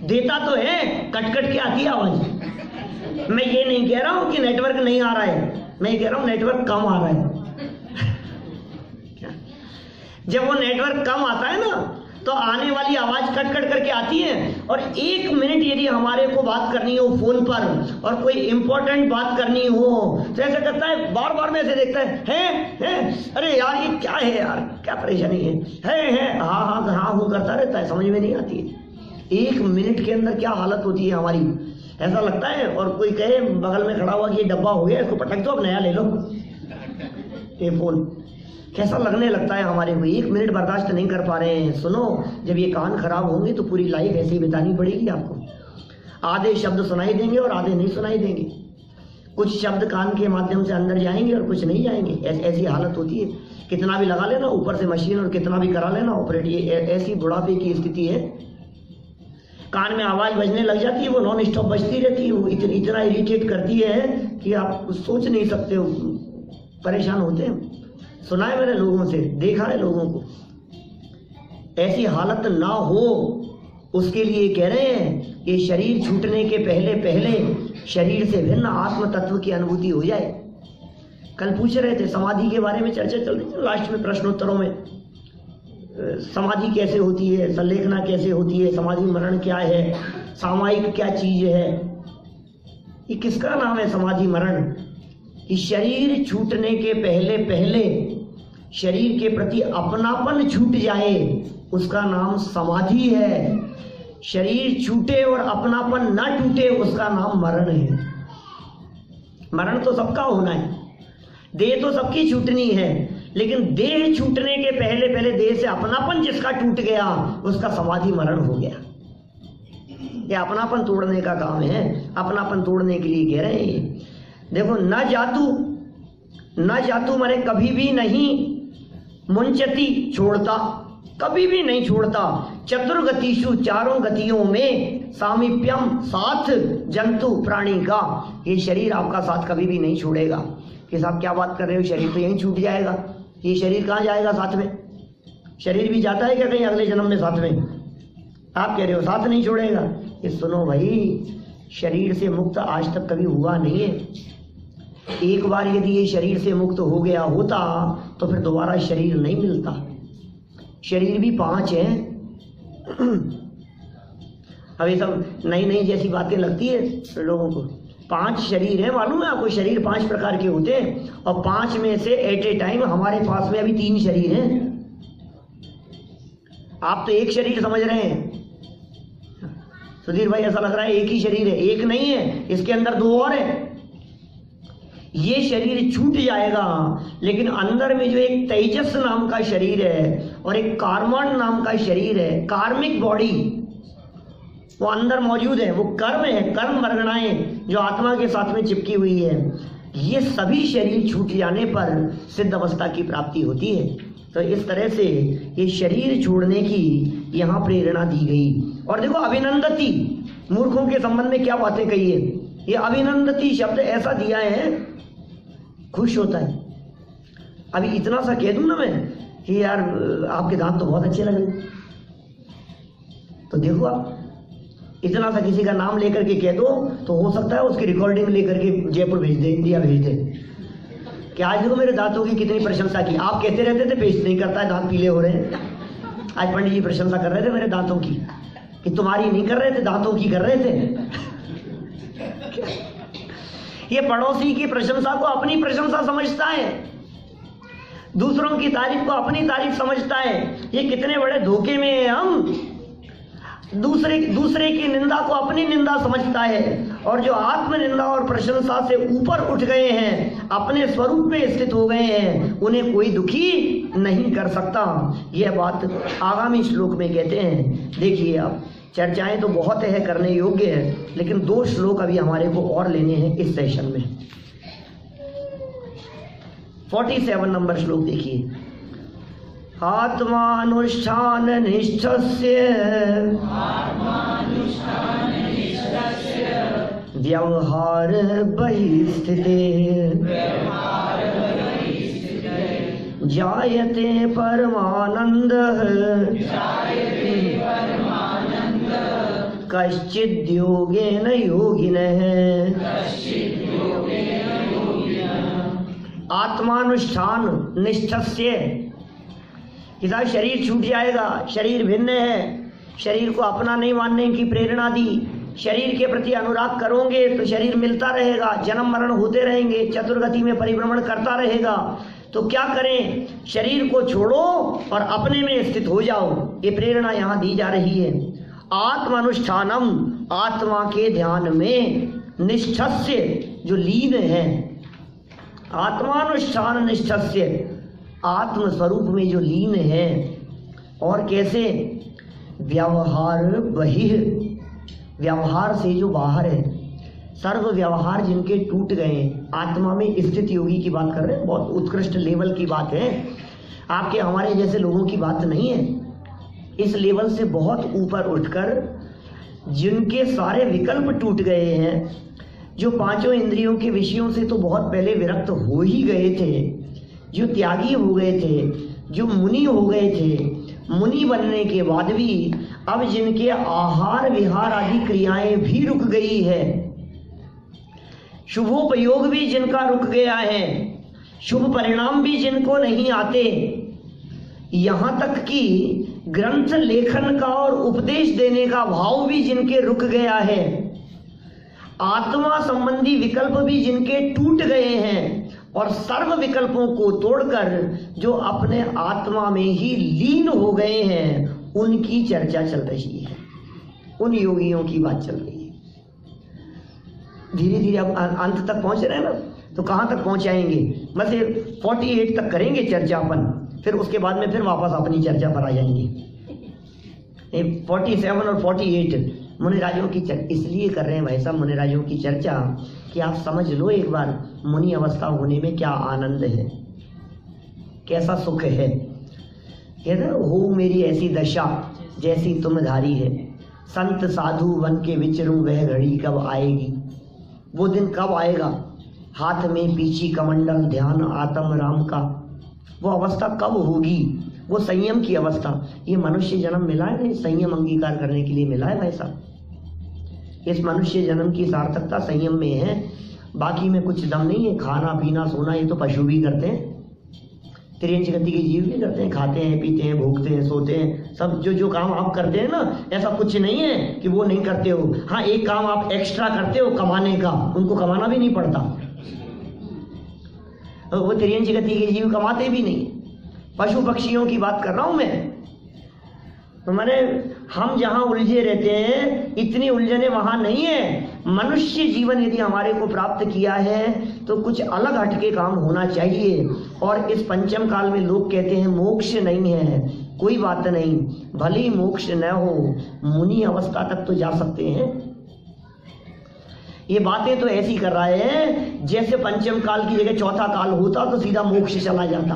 देता तो है, कट कट के आती है आवाज। मैं ये नहीं कह रहा हूं कि नेटवर्क नहीं आ रहा है, मैं ये कह रहा हूं नेटवर्क कम आ रहा है। जब वो नेटवर्क कम आता है ना, तो आने वाली आवाज कट कट करके आती है। और एक मिनट यदि हमारे को बात करनी हो फोन पर और कोई इंपॉर्टेंट बात करनी हो, तो ऐसा करता है, बार बार में ऐसे देखता है, अरे यार ये क्या है यार, क्या परेशानी है, हाँ हूँ करता रहता है, समझ में नहीं आती है। एक मिनट के अंदर क्या हालत होती है हमारी, ऐसा लगता है। और कोई कहे बगल में खड़ा हुआ कि ये डब्बा हो गया, इसको पटक दो, अब नया ले लो ये फोन, कैसा लगने लगता है हमारे को। एक मिनट बर्दाश्त नहीं कर पा रहे हैं। सुनो, जब ये कान खराब होंगे तो पूरी लाइफ ऐसे ही बितानी पड़ेगी आपको। आधे शब्द सुनाई देंगे और आधे नहीं सुनाई देंगे, कुछ शब्द कान के माध्यम से अंदर जाएंगे और कुछ नहीं जाएंगे। ऐसी हालत होती है। कितना भी लगा लेना ऊपर से मशीन और कितना भी करा लेना ऑपरेट, ये ऐसी बुढ़ापे की स्थिति है। कान में आवाज बजने लग जाती है, वो नॉन स्टॉप बजती रहती है, वो इतना इरिटेट करती है कि आप सोच नहीं सकते हो, परेशान होते हैं। सुना है मैंने लोगों से, देखा है लोगों को। ऐसी हालत ना हो उसके लिए कह रहे हैं कि शरीर छूटने के पहले पहले शरीर से भिन्न आत्म तत्व की अनुभूति हो जाए। कल पूछ रहे थे समाधि के बारे में, चर्चा चल रही थी लास्ट में प्रश्नोत्तरों में, समाधि कैसे होती है, संलेखना कैसे होती है, समाधि मरण क्या है, सामायिक क्या चीज है, ये किसका नाम है समाधि मरण? कि शरीर छूटने के पहले पहले शरीर के प्रति अपनापन छूट जाए, उसका नाम समाधि है। शरीर छूटे और अपनापन ना टूटे, उसका नाम मरण है। मरण तो सबका होना है, देह तो सबकी छूटनी है, लेकिन देह छूटने के पहले पहले देह से अपनापन जिसका टूट गया, उसका समाधि मरण हो गया। ये अपनापन तोड़ने का काम है। अपनापन तोड़ने के लिए कह रहे हैं। देखो, न जातू माने कभी भी नहीं, मुंचती छोड़ता, कभी भी नहीं छोड़ता, चतुर्गतिषु चारों गतियों में, सामीप्यम साथ जंतु प्राणी का, ये शरीर आपका साथ कभी भी नहीं छोड़ेगा। कि साहब क्या बात कर रहे हो, शरीर तो यहीं छूट जाएगा, ये शरीर कहाँ जाएगा साथ में? शरीर भी जाता है क्या कहीं अगले जन्म में साथ में? आप कह रहे हो साथ नहीं छोड़ेगा। ये सुनो भाई, शरीर से मुक्त आज तक कभी हुआ नहीं है। एक बार यदि ये शरीर से मुक्त हो गया होता तो फिर दोबारा शरीर नहीं मिलता। शरीर भी 5 हैं। अब ये सब नई नई जैसी बातें लगती है लोगों को। 5 शरीर है, मालूम है आपको? शरीर 5 प्रकार के होते हैं और 5 में से एट ए टाइम हमारे पास में अभी 3 शरीर हैं। आप तो एक शरीर समझ रहे हैं सुधीर भाई, ऐसा लग रहा है एक ही शरीर है। एक नहीं है, इसके अंदर 2 और है। ये शरीर छूट जाएगा, लेकिन अंदर में जो एक तेजस नाम का शरीर है और एक कार्मण नाम का शरीर है, कार्मिक बॉडी, वो अंदर मौजूद है। वो कर्म है, कर्म वर्गणाएं जो आत्मा के साथ में चिपकी हुई है। ये सभी शरीर छूट जाने पर सिद्ध अवस्था की प्राप्ति होती है। तो इस तरह से ये शरीर छोड़ने की यहाँ प्रेरणा दी गई। और देखो, अभिनंदती, मूर्खों के संबंध में क्या बातें कही है। ये अभिनंदती शब्द ऐसा दिया है, खुश होता है। अभी इतना सा कह दूं ना मैं कि यार आपके दांत तो बहुत अच्छे लग रहे, तो देखो आप इतना सा किसी का नाम लेकर के कह दो तो हो सकता है उसकी रिकॉर्डिंग लेकर के जयपुर भेज दे, इंडिया भेज दे कि आज देखो मेरे दांतों की कितनी प्रशंसा की। आप कहते रहते थे पेस्ट नहीं करता है, दांत पीले हो रहे हैं। आज पंडित जी प्रशंसा कर रहे थे मेरे दांतों की, कि तुम्हारी नहीं कर रहे थे, दांतों की कर रहे थे। ये पड़ोसी की प्रशंसा को अपनी प्रशंसा समझता है, दूसरों की तारीफ को अपनी तारीफ समझता है। ये कितने बड़े धोखे में है हम। दूसरे की निंदा को अपनी निंदा समझता है, और जो आत्म निंदा और प्रशंसा से ऊपर उठ गए हैं, अपने स्वरूप में स्थित हो गए हैं, उन्हें कोई दुखी नहीं कर सकता। यह बात आगामी श्लोक में कहते हैं। देखिए, अब चर्चाएं तो बहुत है, करने योग्य है, लेकिन 2 श्लोक अभी हमारे को और लेने हैं इस सेशन में। 47 नंबर श्लोक देखिए। आत्मानुष्ठान निष्ठस्य व्यवहार बहिस्थिते जायते परमानंदः कश्चिद् योगेन योगिनः। आत्मानुष्ठान निष्ठस्य, कि साहब शरीर छूट जाएगा, शरीर भिन्न है, शरीर को अपना नहीं मानने की प्रेरणा दी। शरीर के प्रति अनुराग करोगे तो शरीर मिलता रहेगा, जन्म मरण होते रहेंगे, चतुर्गति में परिभ्रमण करता रहेगा। तो क्या करें? शरीर को छोड़ो और अपने में स्थित हो जाओ। ये प्रेरणा यहाँ दी जा रही है। आत्मानुष्ठानम, आत्मा के ध्यान में, निष्ठस्य जो लीन है, आत्मानुष्ठान निष्ठस्य आत्म स्वरूप में जो लीन है। और कैसे? व्यवहार बहिः, व्यवहार से जो बाहर है, सर्व व्यवहार जिनके टूट गए, आत्मा में स्थित योगी की बात कर रहे हैं। बहुत उत्कृष्ट लेवल की बात है, आपके हमारे जैसे लोगों की बात नहीं है। इस लेवल से बहुत ऊपर उठकर जिनके सारे विकल्प टूट गए हैं, जो 5 इंद्रियों के विषयों से तो बहुत पहले विरक्त हो ही गए थे, जो त्यागी हो गए थे, जो मुनि हो गए थे, मुनि बनने के बाद भी अब जिनके आहार विहार आदि क्रियाएं भी रुक गई है, शुभोपयोग भी जिनका रुक गया है, शुभ परिणाम भी जिनको नहीं आते, यहाँ तक कि ग्रंथ लेखन का और उपदेश देने का भाव भी जिनके रुक गया है, आत्मा संबंधी विकल्प भी जिनके टूट गए हैं, और सर्व विकल्पों को तोड़कर जो अपने आत्मा में ही लीन हो गए हैं, उनकी चर्चा चल रही है, उन योगियों की बात चल रही है। धीरे धीरे अब अंत तक पहुंच रहे हैं ना, तो कहाँ तक पहुंचाएंगे? बस ये 48 तक करेंगे चर्चा अपन, फिर उसके बाद में फिर वापस अपनी चर्चा पर आ जाएंगे। 47 और 48 मुनिराजों की चर्चा इसलिए कर रहे हैं भाई साहब, मुनिराजों की चर्चा, कि आप समझ लो एक बार मुनि अवस्था होने में क्या आनंद है, कैसा सुख है। कहते हो मेरी ऐसी दशा जैसी तुम धारी है, संत साधु बन के विचरूं वह घड़ी कब आएगी। वो दिन कब आएगा? हाथ में पीछी कमंडल, ध्यान आत्म राम का, वो अवस्था कब होगी? वो संयम की अवस्था। ये मनुष्य जन्म मिला है, नहीं संयम अंगीकार करने के लिए मिला है भाई साहब। इस मनुष्य जन्म की सार्थकता संयम में है, बाकी में कुछ दम नहीं है। खाना पीना सोना ये तो पशु भी करते हैं, त्रियंच गति के जीव भी करते हैं, खाते हैं पीते हैं भूखते हैं सोते हैं, सब जो काम आप करते हैं ना, ऐसा कुछ नहीं है कि वो नहीं करते हो। हाँ, एक काम आप एक्स्ट्रा करते हो कमाने का, उनको कमाना भी नहीं पड़ता, वो त्रियंच गति के जीव कमाते भी नहीं। पशु पक्षियों की बात कर रहा हूं मैं। तो मैंने हम जहां उलझे रहते हैं, इतनी उलझने वहां नहीं है। मनुष्य जीवन यदि हमारे को प्राप्त किया है तो कुछ अलग हटके काम होना चाहिए। और इस पंचम काल में लोग कहते हैं मोक्ष नहीं है, कोई बात नहीं, भले ही मोक्ष न हो, मुनि अवस्था तक तो जा सकते हैं। ये बातें तो ऐसी कर रहा है जैसे पंचम काल की जगह चौथा काल होता तो सीधा मोक्ष चला जाता।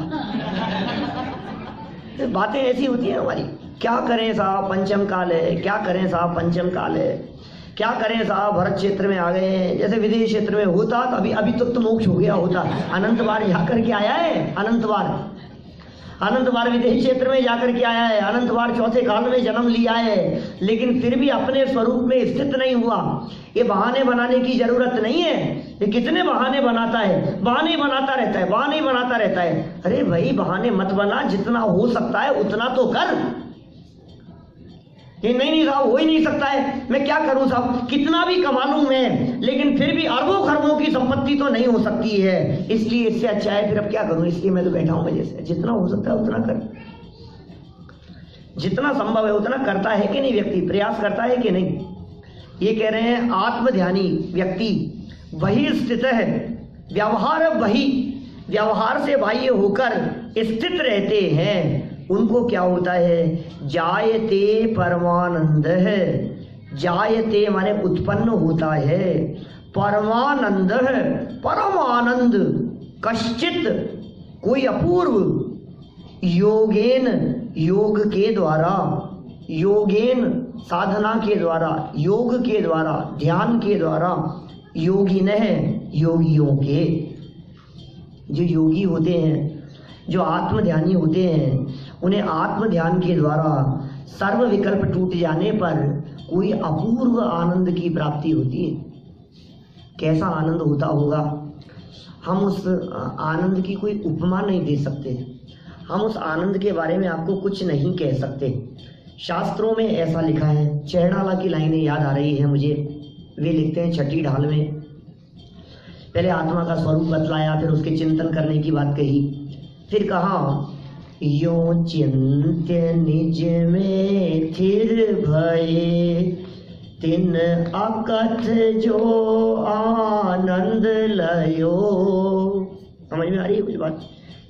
बातें ऐसी होती है हमारी। क्या करें साहब, पंचम काल है, क्या करें साहब, पंचम काल है, क्या करें साहब, भरत क्षेत्र में आ गए हैं। जैसे विदेश क्षेत्र में होता तो अभी तक तो मोक्ष हो गया होता। अनंत बार जाकर के आया है, अनंत बार विदेश क्षेत्र में जाकर के आया है, अनंत बार चौथे काल में जन्म लिया है, लेकिन फिर भी अपने स्वरूप में स्थित नहीं हुआ। ये बहाने बनाने की जरूरत नहीं है। ये कितने बहाने बनाता है, बहाने बनाता रहता है, बहाने बनाता रहता है। अरे भाई बहाने मत बना, जितना हो सकता है उतना तो कर। ये नहीं साहब हो ही नहीं सकता है, मैं क्या करूं साहब, कितना भी कमा लूं मैं, लेकिन फिर भी अरबों खरबों की संपत्ति तो नहीं हो सकती है, इसलिए इससे अच्छा है फिर अब क्या करूं, इसलिए मैं तो बैठा हूं वजह से। जितना हो सकता है उतना कर, जितना संभव है उतना करता है कि नहीं व्यक्ति, प्रयास करता है कि नहीं। ये कह रहे हैं आत्मध्यानी व्यक्ति वही स्थित है, व्यवहार से बाह्य होकर स्थित रहते हैं। उनको क्या होता है, जायते परमानंद है। जायते माने उत्पन्न होता है, परमानंद है, परम आनंद, कश्चित कोई अपूर्व, योगेन योग के द्वारा, योगेन साधना के द्वारा, योग के द्वारा, ध्यान के द्वारा, योगिन है योगियों के, जो योगी होते हैं, जो आत्मध्यानी होते हैं, उन्हें आत्म ध्यान के द्वारा सर्व विकल्प टूट जाने पर कोई अपूर्व आनंद की प्राप्ति होती है। कैसा आनंद होता होगा, हम उस आनंद की कोई उपमा नहीं दे सकते, हम उस आनंद के बारे में आपको कुछ नहीं कह सकते। शास्त्रों में ऐसा लिखा है, चैणाला की लाइनें याद आ रही है मुझे। वे लिखते हैं छठी ढाल में, पहले आत्मा का स्वरूप बतलाया, फिर उसके चिंतन करने की बात कही, फिर कहा यो चिंत्य निज में थिर भये, तिन अकथ जो आनंद लयो। समझ में आ रही है कुछ बात?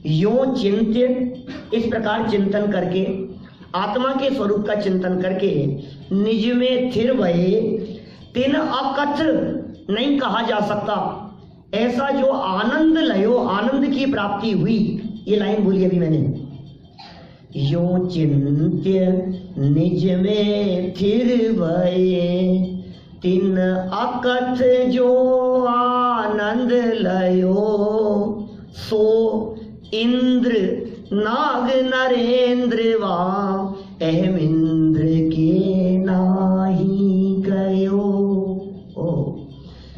यो चिंत्य, इस प्रकार चिंतन करके, आत्मा के स्वरूप का चिंतन करके, निज में थिर भये, तिन अकथ नहीं कहा जा सकता, ऐसा जो आनंद लयो, आनंद की प्राप्ति हुई। ये लाइन बोली अभी मैंने, यो चिंत्य निज में थिर भये, तिन अकथ जो आनंद लयो, सो इंद्र नाग नरेंद्र वा अहम इंद्र के नाही गयो।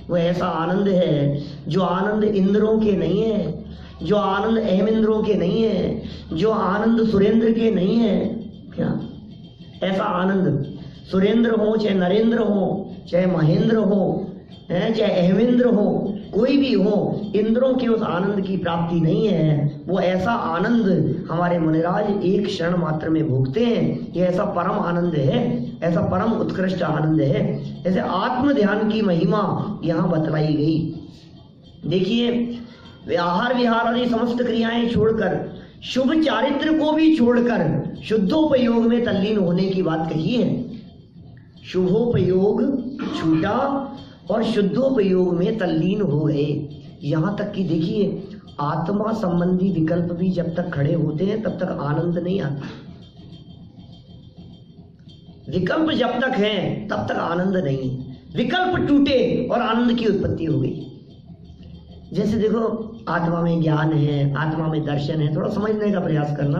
वो ऐसा आनंद है जो आनंद इंद्रों के नहीं है, जो आनंद अहम इंद्रों के नहीं है, जो आनंद सुरेंद्र के नहीं है। क्या ऐसा आनंद, सुरेंद्र हो चाहे नरेंद्र हो चाहे महेंद्र हो चाहे अहमेंद्र हो, कोई भी हो, इंद्रों के उस आनंद की प्राप्ति नहीं है। वो ऐसा आनंद हमारे मुनिराज एक क्षण मात्र में भोगते हैं। ये ऐसा परम आनंद है, ऐसा परम उत्कृष्ट आनंद है। ऐसे आत्म ध्यान की महिमा यहाँ बतलाई गई। देखिए, आहार विहार आदि समस्त क्रियाएं छोड़कर, शुभ चारित्र को भी छोड़कर शुद्धोपयोग में तल्लीन होने की बात कही है। शुभोपयोग छूटा और शुद्धोपयोग में तल्लीन हो गए। यहां तक कि देखिए, आत्मा संबंधी विकल्प भी जब तक खड़े होते हैं तब तक आनंद नहीं आता। विकल्प जब तक हैं तब तक आनंद नहीं। विकल्प टूटे और आनंद की उत्पत्ति हो गई। जैसे देखो आत्मा में ज्ञान है, आत्मा में दर्शन है, थोड़ा समझने का प्रयास करना।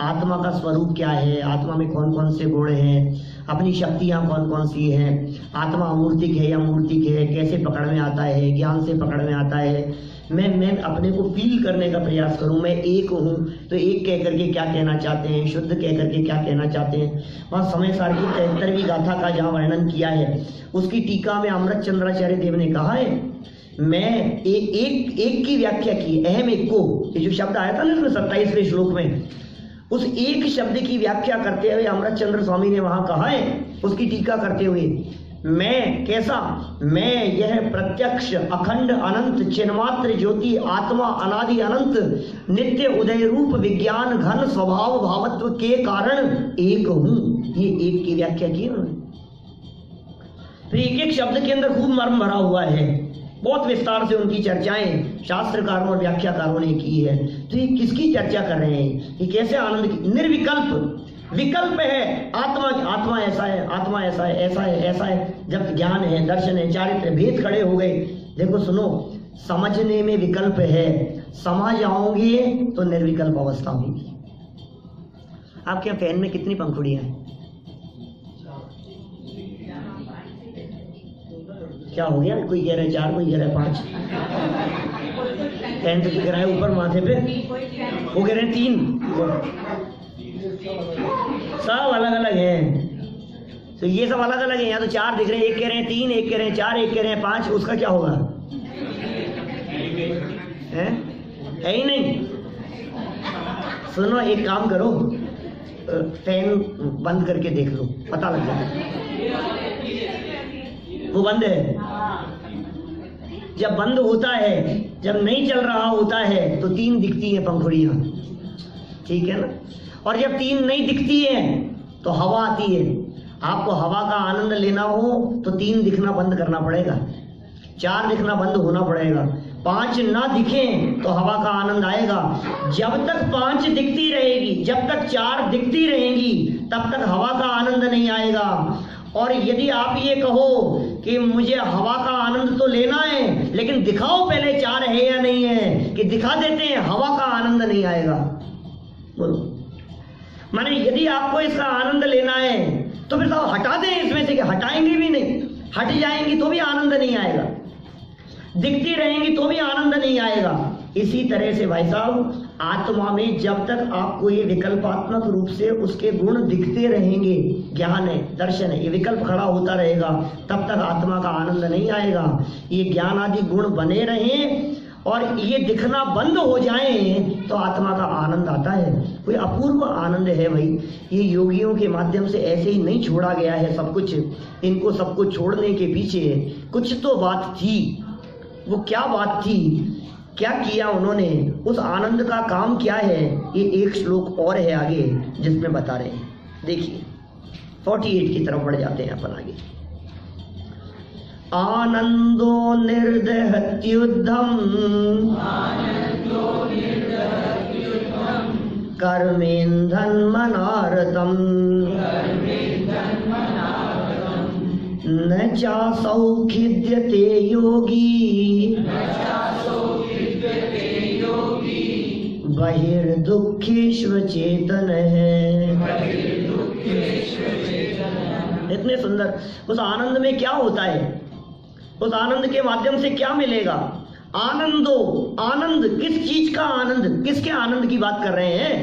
आत्मा का स्वरूप क्या है, आत्मा में कौन कौन से गुण हैं, अपनी शक्तियाँ कौन कौन सी हैं, आत्मा अमूर्तिक है या मूर्तिक है, कैसे पकड़ में आता है, ज्ञान से पकड़ में आता है। मैं अपने को फील करने का प्रयास करूं, मैं एक हूं तो एक कह करके क्या कहना चाहते हैं, शुद्ध कह करके क्या कहना चाहते हैं। वहाँ समय सार की 73वीं गाथा का जहाँ वर्णन किया है, उसकी टीका में अमृत चंद्राचार्य देव ने कहा है, मैं एक की व्याख्या की, अहम एक को, ये जो शब्द आया था ना इसमें 27वें श्लोक में, उस एक शब्द की व्याख्या करते हुए अमृत चंद्र स्वामी ने वहां कहा है, उसकी टीका करते हुए, मैं कैसा, मैं यह प्रत्यक्ष अखंड अनंत चिन्मात्र ज्योति आत्मा अनादि अनंत नित्य उदय रूप विज्ञान घन स्वभाव भावत्व के कारण एक हूं। ये एक की व्याख्या की उन्होंने। फिर एक एक शब्द के अंदर खूब मर्म भरा हुआ है, बहुत विस्तार से उनकी चर्चाएं शास्त्रकारों और व्याख्याकारों ने की है। तो ये किसकी चर्चा कर रहे हैं, ये कैसे आनंद की, निर्विकल्प विकल्प है आत्मा, आत्मा ऐसा है, आत्मा ऐसा है, ऐसा है, ऐसा है। जब ज्ञान है, दर्शन है, चारित्र भेद खड़े हो गए, देखो सुनो, समझने में विकल्प है, समझ जाओगे तो निर्विकल्प अवस्था होगी। आपके यहाँ फैन में कितनी पंखुड़ियां हैं? क्या हो गया? कोई कह रहा है 4, कोई कह रहा है 5। फैन तो दिख रहा है ऊपर माथे पे, वो कह रहे हैं 3। सब अलग अलग हैं। तो ये सब अलग अलग है, यहाँ तो 4 दिख रहे हैं, एक कह रहे हैं 3, एक कह रहे हैं 4, एक कह रहे हैं 5। उसका क्या होगा? है ही नहीं। सुनो, एक काम करो, फैन बंद करके देख लो, पता लग जाएगा। वो बंद है। जब बंद होता है, जब नहीं चल रहा होता है तो 3 दिखती हैं पंखुड़ियां, ठीक है ना। और जब 3 नहीं दिखती है तो हवा आती है। आपको हवा का आनंद लेना हो तो 3 दिखना बंद करना पड़ेगा, 4 दिखना बंद होना पड़ेगा, 5 ना दिखे तो हवा का आनंद आएगा। जब तक 5 दिखती रहेगी, जब तक 4 दिखती रहेंगी, तब तक हवा का आनंद नहीं आएगा। और यदि आप ये कहो कि मुझे हवा का आनंद तो लेना है, लेकिन दिखाओ पहले 4 है या नहीं है, कि दिखा देते हैं, हवा का आनंद नहीं आएगा। बोलो, माने यदि आपको इसका आनंद लेना है तो फिर साहब हटा दें इसमें से, कि हटाएंगे भी नहीं, हट जाएंगी तो भी आनंद नहीं आएगा, दिखती रहेंगी तो भी आनंद नहीं आएगा। इसी तरह से भाई साहब, आत्मा में जब तक आपको ये विकल्पात्मक रूप से उसके गुण दिखते रहेंगे, ज्ञान है, दर्शन है, ये विकल्प खड़ा होता रहेगा, तब तक आत्मा का आनंद नहीं आएगा। ये ज्ञान आदि गुण बने रहें और ये दिखना बंद हो जाए तो आत्मा का आनंद आता है। कोई अपूर्व आनंद है भाई। ये योगियों के माध्यम से ऐसे ही नहीं छोड़ा गया है सब कुछ। इनको सब कुछ छोड़ने के पीछे कुछ तो बात थी। वो क्या बात थी, क्या किया उन्होंने, उस आनंद का काम क्या है, ये एक श्लोक और है आगे जिसमें बता रहे हैं। देखिए 48 की तरफ बढ़ जाते हैं अपन आगे। आनंदो निर्दहत्युद्धम कर्मेंधन मनारतम न चासौ खिद्यते योगी बहिर्दुःखेष्व चेतन है। इतने सुंदर। उस आनंद में क्या होता है, उस आनंद के माध्यम से क्या मिलेगा? आनंदो, आनंद किस चीज का आनंद, किसके आनंद की बात कर रहे हैं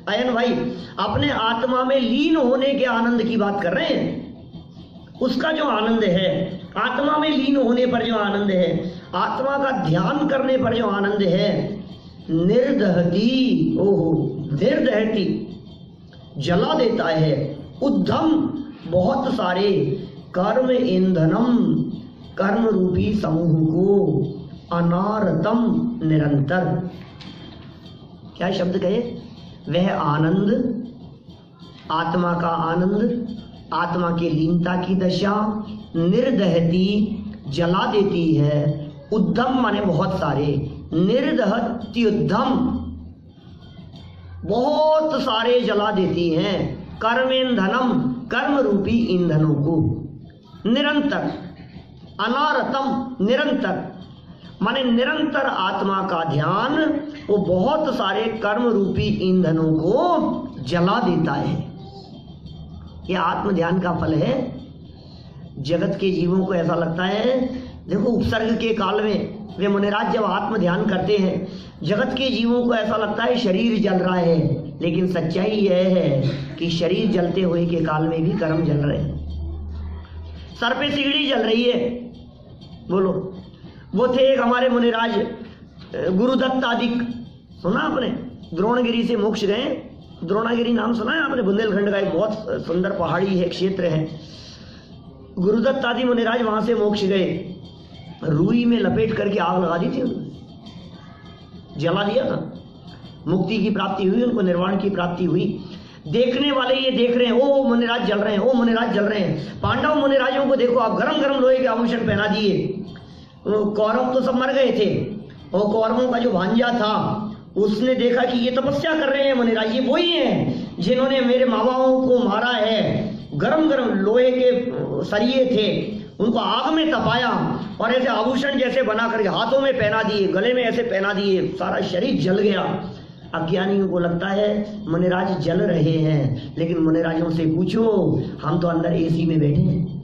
अयन भाई? अपने आत्मा में लीन होने के आनंद की बात कर रहे हैं। उसका जो आनंद है, आत्मा में लीन होने पर जो आनंद है, आत्मा का ध्यान करने पर जो आनंद है, निर्दहती, ओहो निर्दहती, जला देता है, उद्धम बहुत सारे, कर्म ईंधनम, कर्म रूपी समूह को, अनारतम निरंतर। क्या शब्द कहे? वह आनंद, आत्मा का आनंद, आत्मा के लीनता की दशा, निर्दहती जला देती है, उद्धम माने बहुत सारे, निर्दहत्युद्धम बहुत सारे जला देती हैं, कर्मेंधनम कर्म रूपी ईंधनों को, निरंतर, अनारतम निरंतर। माने निरंतर आत्मा का ध्यान वो बहुत सारे कर्म रूपी ईंधनों को जला देता है। ये आत्म ध्यान का फल है। जगत के जीवों को ऐसा लगता है, देखो उपसर्ग के काल में वे मुनिराज जब आत्म ध्यान करते हैं, जगत के जीवों को ऐसा लगता है शरीर जल रहा है, लेकिन सच्चाई यह है कि शरीर जलते हुए के काल में भी कर्म जल रहे हैं। सर पे सिगड़ी जल रही है। बोलो, वो थे एक हमारे मुनिराज गुरुदत्त आदि, सुना आपने? द्रोणगिरी से मोक्ष गए। द्रोणागिरी नाम सुना है आपने? बुंदेलखंड का एक बहुत सुंदर पहाड़ी है, क्षेत्र है। गुरुदत्त आदि मुनिराज वहां से मोक्ष गए। रुई में लपेट करके आग लगा दी थी उन्होंने, जला दिया था। मुक्ति की प्राप्ति हुई, उनको निर्वाण की प्राप्ति हुई। देखने वाले ये देख रहे हैं, ओ मुनिराज जल रहे हैं, ओ मुनिराज जल रहे हैं। पांडव मुनिराजों को देखो आप, गरम गरम लोहे के आभूषण पहना दिए। कौरव तो सब मर गए थे, और कौरवों का जो भांजा था उसने देखा कि ये तपस्या कर रहे हैं मुनिराज, ये वही हैं जिन्होंने मेरे माँ बापों को मारा है। गरम गरम लोहे के सरिये थे, उनको आग में तपाया और ऐसे आभूषण जैसे बना करके हाथों में पहना दिए, गले में ऐसे पहना दिए, सारा शरीर जल गया। अज्ञानियों को लगता है मुनिराज जल रहे हैं, लेकिन मुनिराजों से पूछो, हम तो अंदर एसी में बैठे हैं,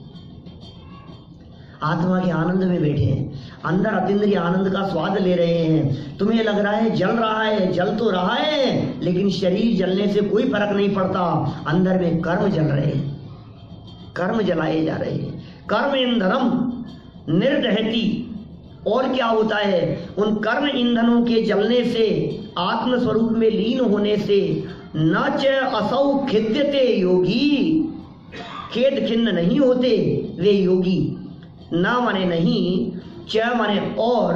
आत्मा के आनंद में बैठे हैं, अंदर अतीन्द्रिय आनंद का स्वाद ले रहे हैं। तुम्हें लग रहा है जल रहा है, जल तो रहा है, लेकिन शरीर जलने से कोई फर्क नहीं पड़ता। अंदर में कर्म जल रहे हैं, कर्म जलाए जा रहे हैं। कर्म ईंधनम निर्दहति। और क्या होता है? उन कर्म ईंधनों के जलने से, आत्म स्वरूप में लीन होने से, न च असौ खिद्यते योगी, खेद खिन्न नहीं होते वे योगी। न माने नहीं, च माने और,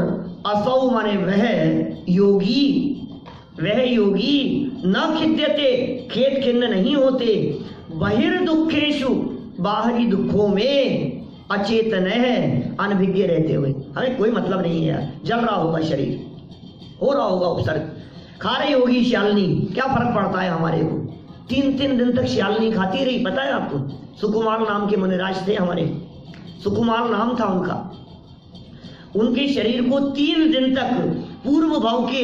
असौ माने वह योगी, वह योगी न खिद्यते, खेद खिन्न नहीं होते, बहिर्दुखेषु, बाहरी दुखों में, अचेतन है, अनभिज्ञ रहते हुए। हमें कोई मतलब नहीं है यार, जल रहा होगा शरीर, हो रहा होगा उपसर्ग, खा रही होगी श्यालनी, क्या फर्क पड़ता है हमारे को? 3-3 दिन तक श्यालनी खाती रही, पता है आपको? सुकुमार नाम के मुनिराज थे हमारे, सुकुमार नाम था उनका। उनके शरीर को 3 दिन तक पूर्व भाव के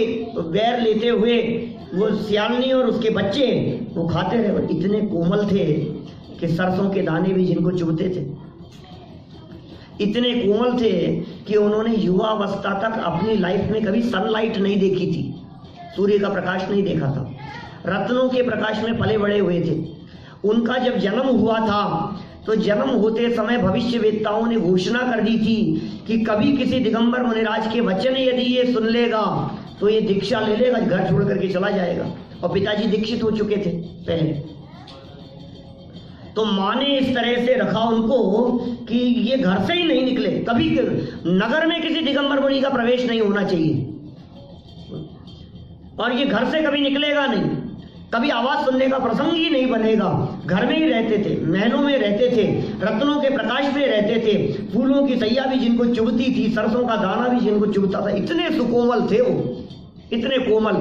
बैर लेते हुए वो श्यालनी और उसके बच्चे वो खाते रहे। इतने कोमल थे कि सरसों के दाने भी जिनको चुभते थे। इतने कोमल थे कि उन्होंने युवावस्था तक अपनी लाइफ में कभी सनलाइट नहीं देखी थी, सूर्य का प्रकाश नहीं देखा था, रत्नों के प्रकाश में पले बड़े हुए थे। उनका जब जन्म हुआ था तो जन्म होते समय भविष्यवेत्ताओं ने घोषणा कर दी थी कि कभी किसी दिगंबर मुनिराज के वचन यदि ये सुन लेगा तो ये दीक्षा ले लेगा, घर छोड़ करके चला जाएगा। और पिताजी दीक्षित हो चुके थे पहले, तो माँ ने इस तरह से रखा उनको कि ये घर से ही नहीं निकले, कभी नगर में किसी दिगंबर मुनि का प्रवेश नहीं होना चाहिए, और ये घर से कभी निकलेगा नहीं, कभी आवाज सुनने का प्रसंग ही नहीं बनेगा। घर में ही रहते थे, महलों में रहते थे, रत्नों के प्रकाश में रहते थे, फूलों की सैया भी जिनको चुभती थी, सरसों का दाना भी जिनको चुभता था। इतने सुकोमल थे वो, इतने कोमल।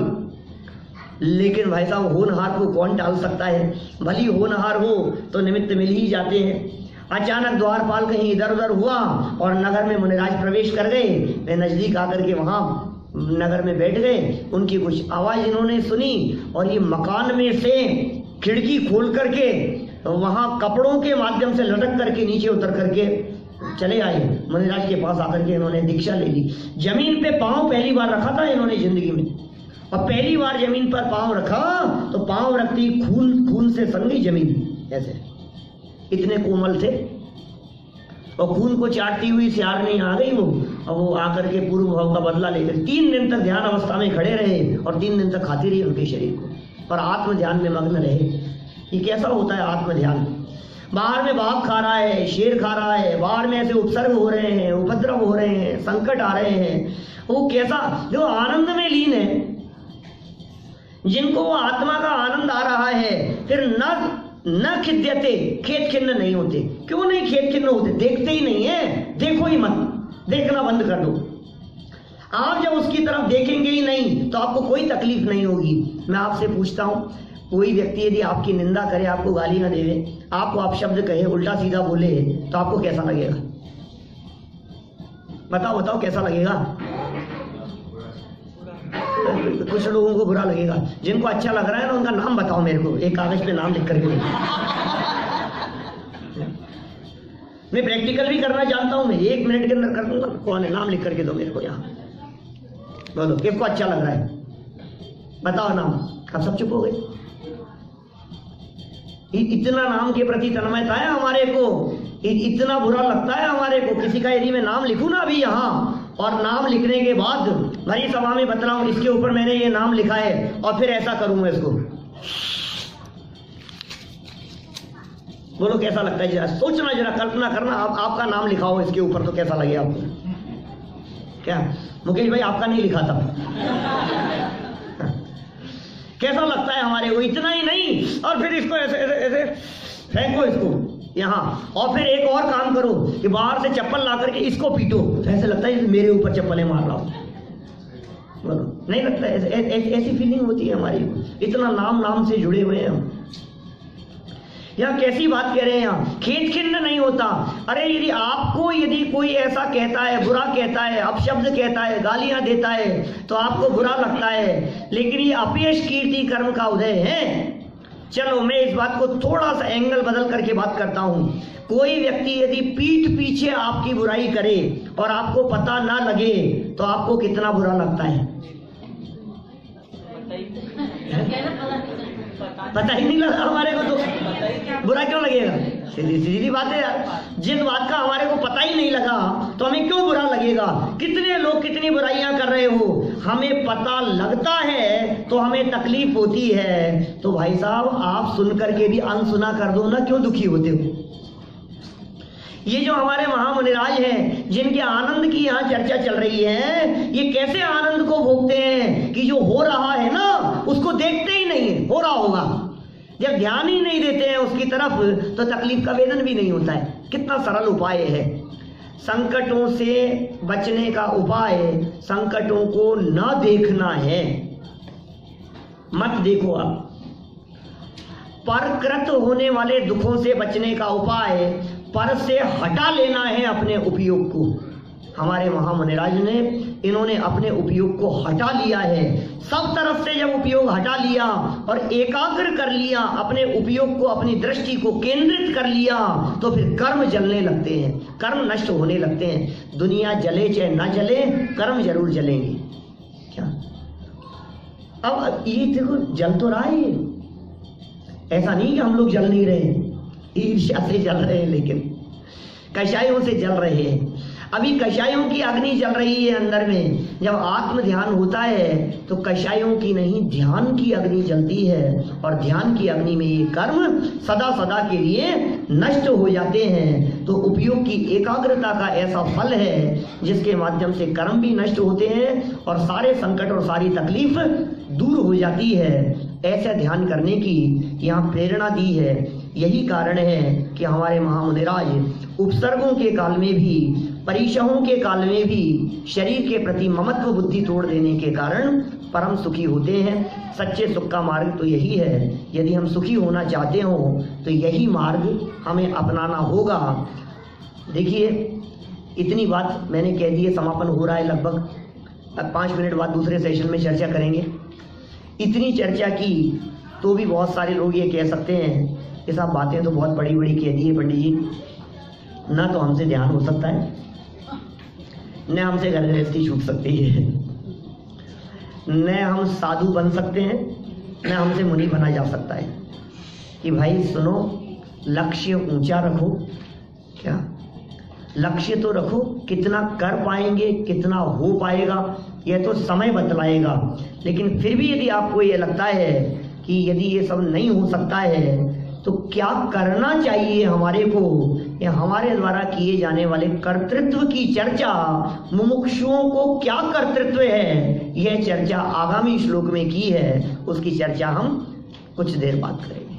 लेकिन भाई साहब, होनहार को कौन टाल सकता है? भली होनहार हो तो निमित्त मिल ही जाते हैं। अचानक द्वारपाल कहीं इधर उधर हुआ और नगर में मुनिराज प्रवेश कर गए। वे नजदीक आकर के वहां नगर में बैठ गए। उनकी कुछ आवाज इन्होंने सुनी और ये मकान में से खिड़की खोल करके वहां कपड़ों के माध्यम से लटक करके नीचे उतर करके चले आए। मुनिराज के पास आकर के इन्होंने दीक्षा ले ली। जमीन पे पांव पहली बार रखा था इन्होंने जिंदगी में, और पहली बार जमीन पर पांव रखा तो पांव रखती खून से सन गई जमीन, ऐसे इतने कोमल थे। और खून को चाटती हुई सियार नहीं आ गई वो, और वो आकर के पूर्व भाव का बदला लेकर 3 दिन तक ध्यान अवस्था में खड़े रहे और 3 दिन तक खाती रही उनके शरीर को, और आत्म ध्यान में मग्न रहे। ये कैसा होता है आत्म ध्यान? बाहर में बाघ खा रहा है, शेर खा रहा है, बाहर में ऐसे उपसर्ग हो रहे हैं, उपद्रव हो रहे हैं, संकट आ रहे हैं, वो कैसा जो आनंद में लीन है, जिनको आत्मा का आनंद आ रहा है, फिर न खिद्यते, खेद खिन्न नहीं होते। क्यों नहीं खेद खिन्न होते? देखते ही नहीं है, देखो ही मत, देखना बंद कर दो। आप जब उसकी तरफ देखेंगे ही नहीं तो आपको कोई तकलीफ नहीं होगी। मैं आपसे पूछता हूं, कोई व्यक्ति यदि आपकी निंदा करे, आपको गाली ना देवे, आपको आप शब्द कहे, उल्टा सीधा बोले, तो आपको कैसा लगेगा? बताओ बताओ कैसा लगेगा? कुछ लोगों को बुरा लगेगा। जिनको अच्छा लग रहा है ना उनका नाम बताओ मेरे को, एक कागज पे नाम लिख करके दो। मैं प्रैक्टिकल भी करना जानता हूँ, मैं 1 मिनट के अंदर कर दूंगा। कौन है, नाम लिख करके दो मेरे को यहाँ। बोलो किसको अच्छा लग रहा है, बताओ नाम। आप सब चुप हो गए। इतना नाम के प्रति तन्मयता है हमारे को, इतना बुरा लगता है हमारे को किसी का यदि मैं नाम लिखूं ना अभी यहाँ, और नाम लिखने के बाद भरी सभा में बतलाऊं इसके ऊपर मैंने ये नाम लिखा है, और फिर ऐसा करूं मैं इसको। बोलो कैसा लगता है, जरा सोचना, जरा कल्पना करना। आपका नाम लिखाओ इसके ऊपर तो कैसा लगे आपको। क्या मुकेश भाई आपका नहीं लिखा था? कैसा लगता है हमारे को। इतना ही नहीं, और फिर इसको ऐसे ऐसे ऐसे फेंको इसको यहाँ, और फिर एक और काम करो कि बाहर से चप्पल ला करके इसको पीटो, ऐसे लगता है मेरे ऊपर चप्पलें मार रहा हूं। बोलो नहीं लगता है? ऐसी फीलिंग होती है हमारी। इतना नाम से जुड़े हुए हैं हम। यहाँ कैसी बात कह रहे हैं, यहाँ खेत खिन्न नहीं होता। अरे यदि कोई ऐसा कहता है, बुरा कहता है, अपशब्द कहता है, गालियां देता है, तो आपको बुरा लगता है, लेकिन ये अपयश कीर्ति कर्म का उदय है। चलो मैं इस बात को थोड़ा सा एंगल बदल करके बात करता हूं। कोई व्यक्ति यदि पीठ पीछे आपकी बुराई करे और आपको पता ना लगे तो आपको कितना बुरा लगता है? पता ही नहीं लगा हमारे को तो बुरा क्यों लगेगा? सीधी बात है यार। जिन बात का हमारे को पता ही नहीं लगा तो हमें क्यों बुरा लगेगा? कितने लोग कितनी बुराइयां कर रहे हो, हमें पता लगता है तो हमें तकलीफ होती है। तो भाई साहब आप सुन करके भी अनसुना कर दो ना, क्यों दुखी होते हो? ये जो हमारे महामुनिराज हैं जिनके आनंद की यहाँ चर्चा चल रही है, ये कैसे आनंद को भोगते हैं कि जो हो रहा है ना उसको देखते ही नहीं है, हो रहा होगा। जब ध्यान ही नहीं देते हैं उसकी तरफ तो तकलीफ का वेदन भी नहीं होता है। कितना सरल उपाय है। संकटों से बचने का उपाय संकटों को न देखना है। मत देखो आप। परकृत होने वाले दुखों से बचने का उपाय पर से हटा लेना है अपने उपयोग को। हमारे महामुनिराज ने इन्होंने अपने उपयोग को हटा लिया है। सब तरफ से जब उपयोग हटा लिया और एकाग्र कर लिया, अपने उपयोग को, अपनी दृष्टि को केंद्रित कर लिया, तो फिर कर्म जलने लगते हैं, कर्म नष्ट होने लगते हैं। दुनिया जले चाहे ना जले, कर्म जरूर जलेंगे। क्या अब ये देखो जल तो रहा है, ऐसा नहीं कि हम लोग जल नहीं रहे, ईर्ष्या से जल रहे हैं, लेकिन कषायों से जल रहे हैं। अभी कषायों की अग्नि जल रही है अंदर में। जब आत्म ध्यान होता है तो कषायों की नहीं, ध्यान की अग्नि जलती है, और ध्यान की अग्नि में ये कर्म सदा सदा के लिए नष्ट हो जाते हैं। तो उपयोग की एकाग्रता का ऐसा फल है जिसके माध्यम से कर्म भी नष्ट होते हैं और सारे संकट और सारी तकलीफ दूर हो जाती है। ऐसा ध्यान करने की यहाँ प्रेरणा दी है। यही कारण है कि हमारे महामुनिराज उपसर्गों के काल में भी, परिशहों के काल में भी शरीर के प्रति ममत्व बुद्धि तोड़ देने के कारण परम सुखी होते हैं। सच्चे सुख का मार्ग तो यही है। यदि हम सुखी होना चाहते हो तो यही मार्ग हमें अपनाना होगा। देखिए इतनी बात मैंने कह दी है, समापन हो रहा है लगभग। अब 5 मिनट बाद दूसरे सेशन में चर्चा करेंगे। इतनी चर्चा की तो भी बहुत सारे लोग ये कह सकते हैं कि साहब बातें तो बहुत बड़ी बड़ी कह दी है पंडित जी, ना तो हमसे ध्यान हो सकता है, न हमसे घर गृहस्थी छूट सकती है, न हम साधु बन सकते हैं, न हमसे मुनि बना जा सकता है। कि भाई सुनो, लक्ष्य ऊंचा रखो। क्या लक्ष्य तो रखो, कितना कर पाएंगे, कितना हो पाएगा यह तो समय बतलाएगा। लेकिन फिर भी यदि आपको ये लगता है कि यदि ये सब नहीं हो सकता है तो क्या करना चाहिए हमारे को, या हमारे द्वारा किए जाने वाले कर्तृत्व की चर्चा, मुमुक्षुओं को क्या कर्तृत्व है, यह चर्चा आगामी श्लोक में की है। उसकी चर्चा हम कुछ देर बाद करेंगे।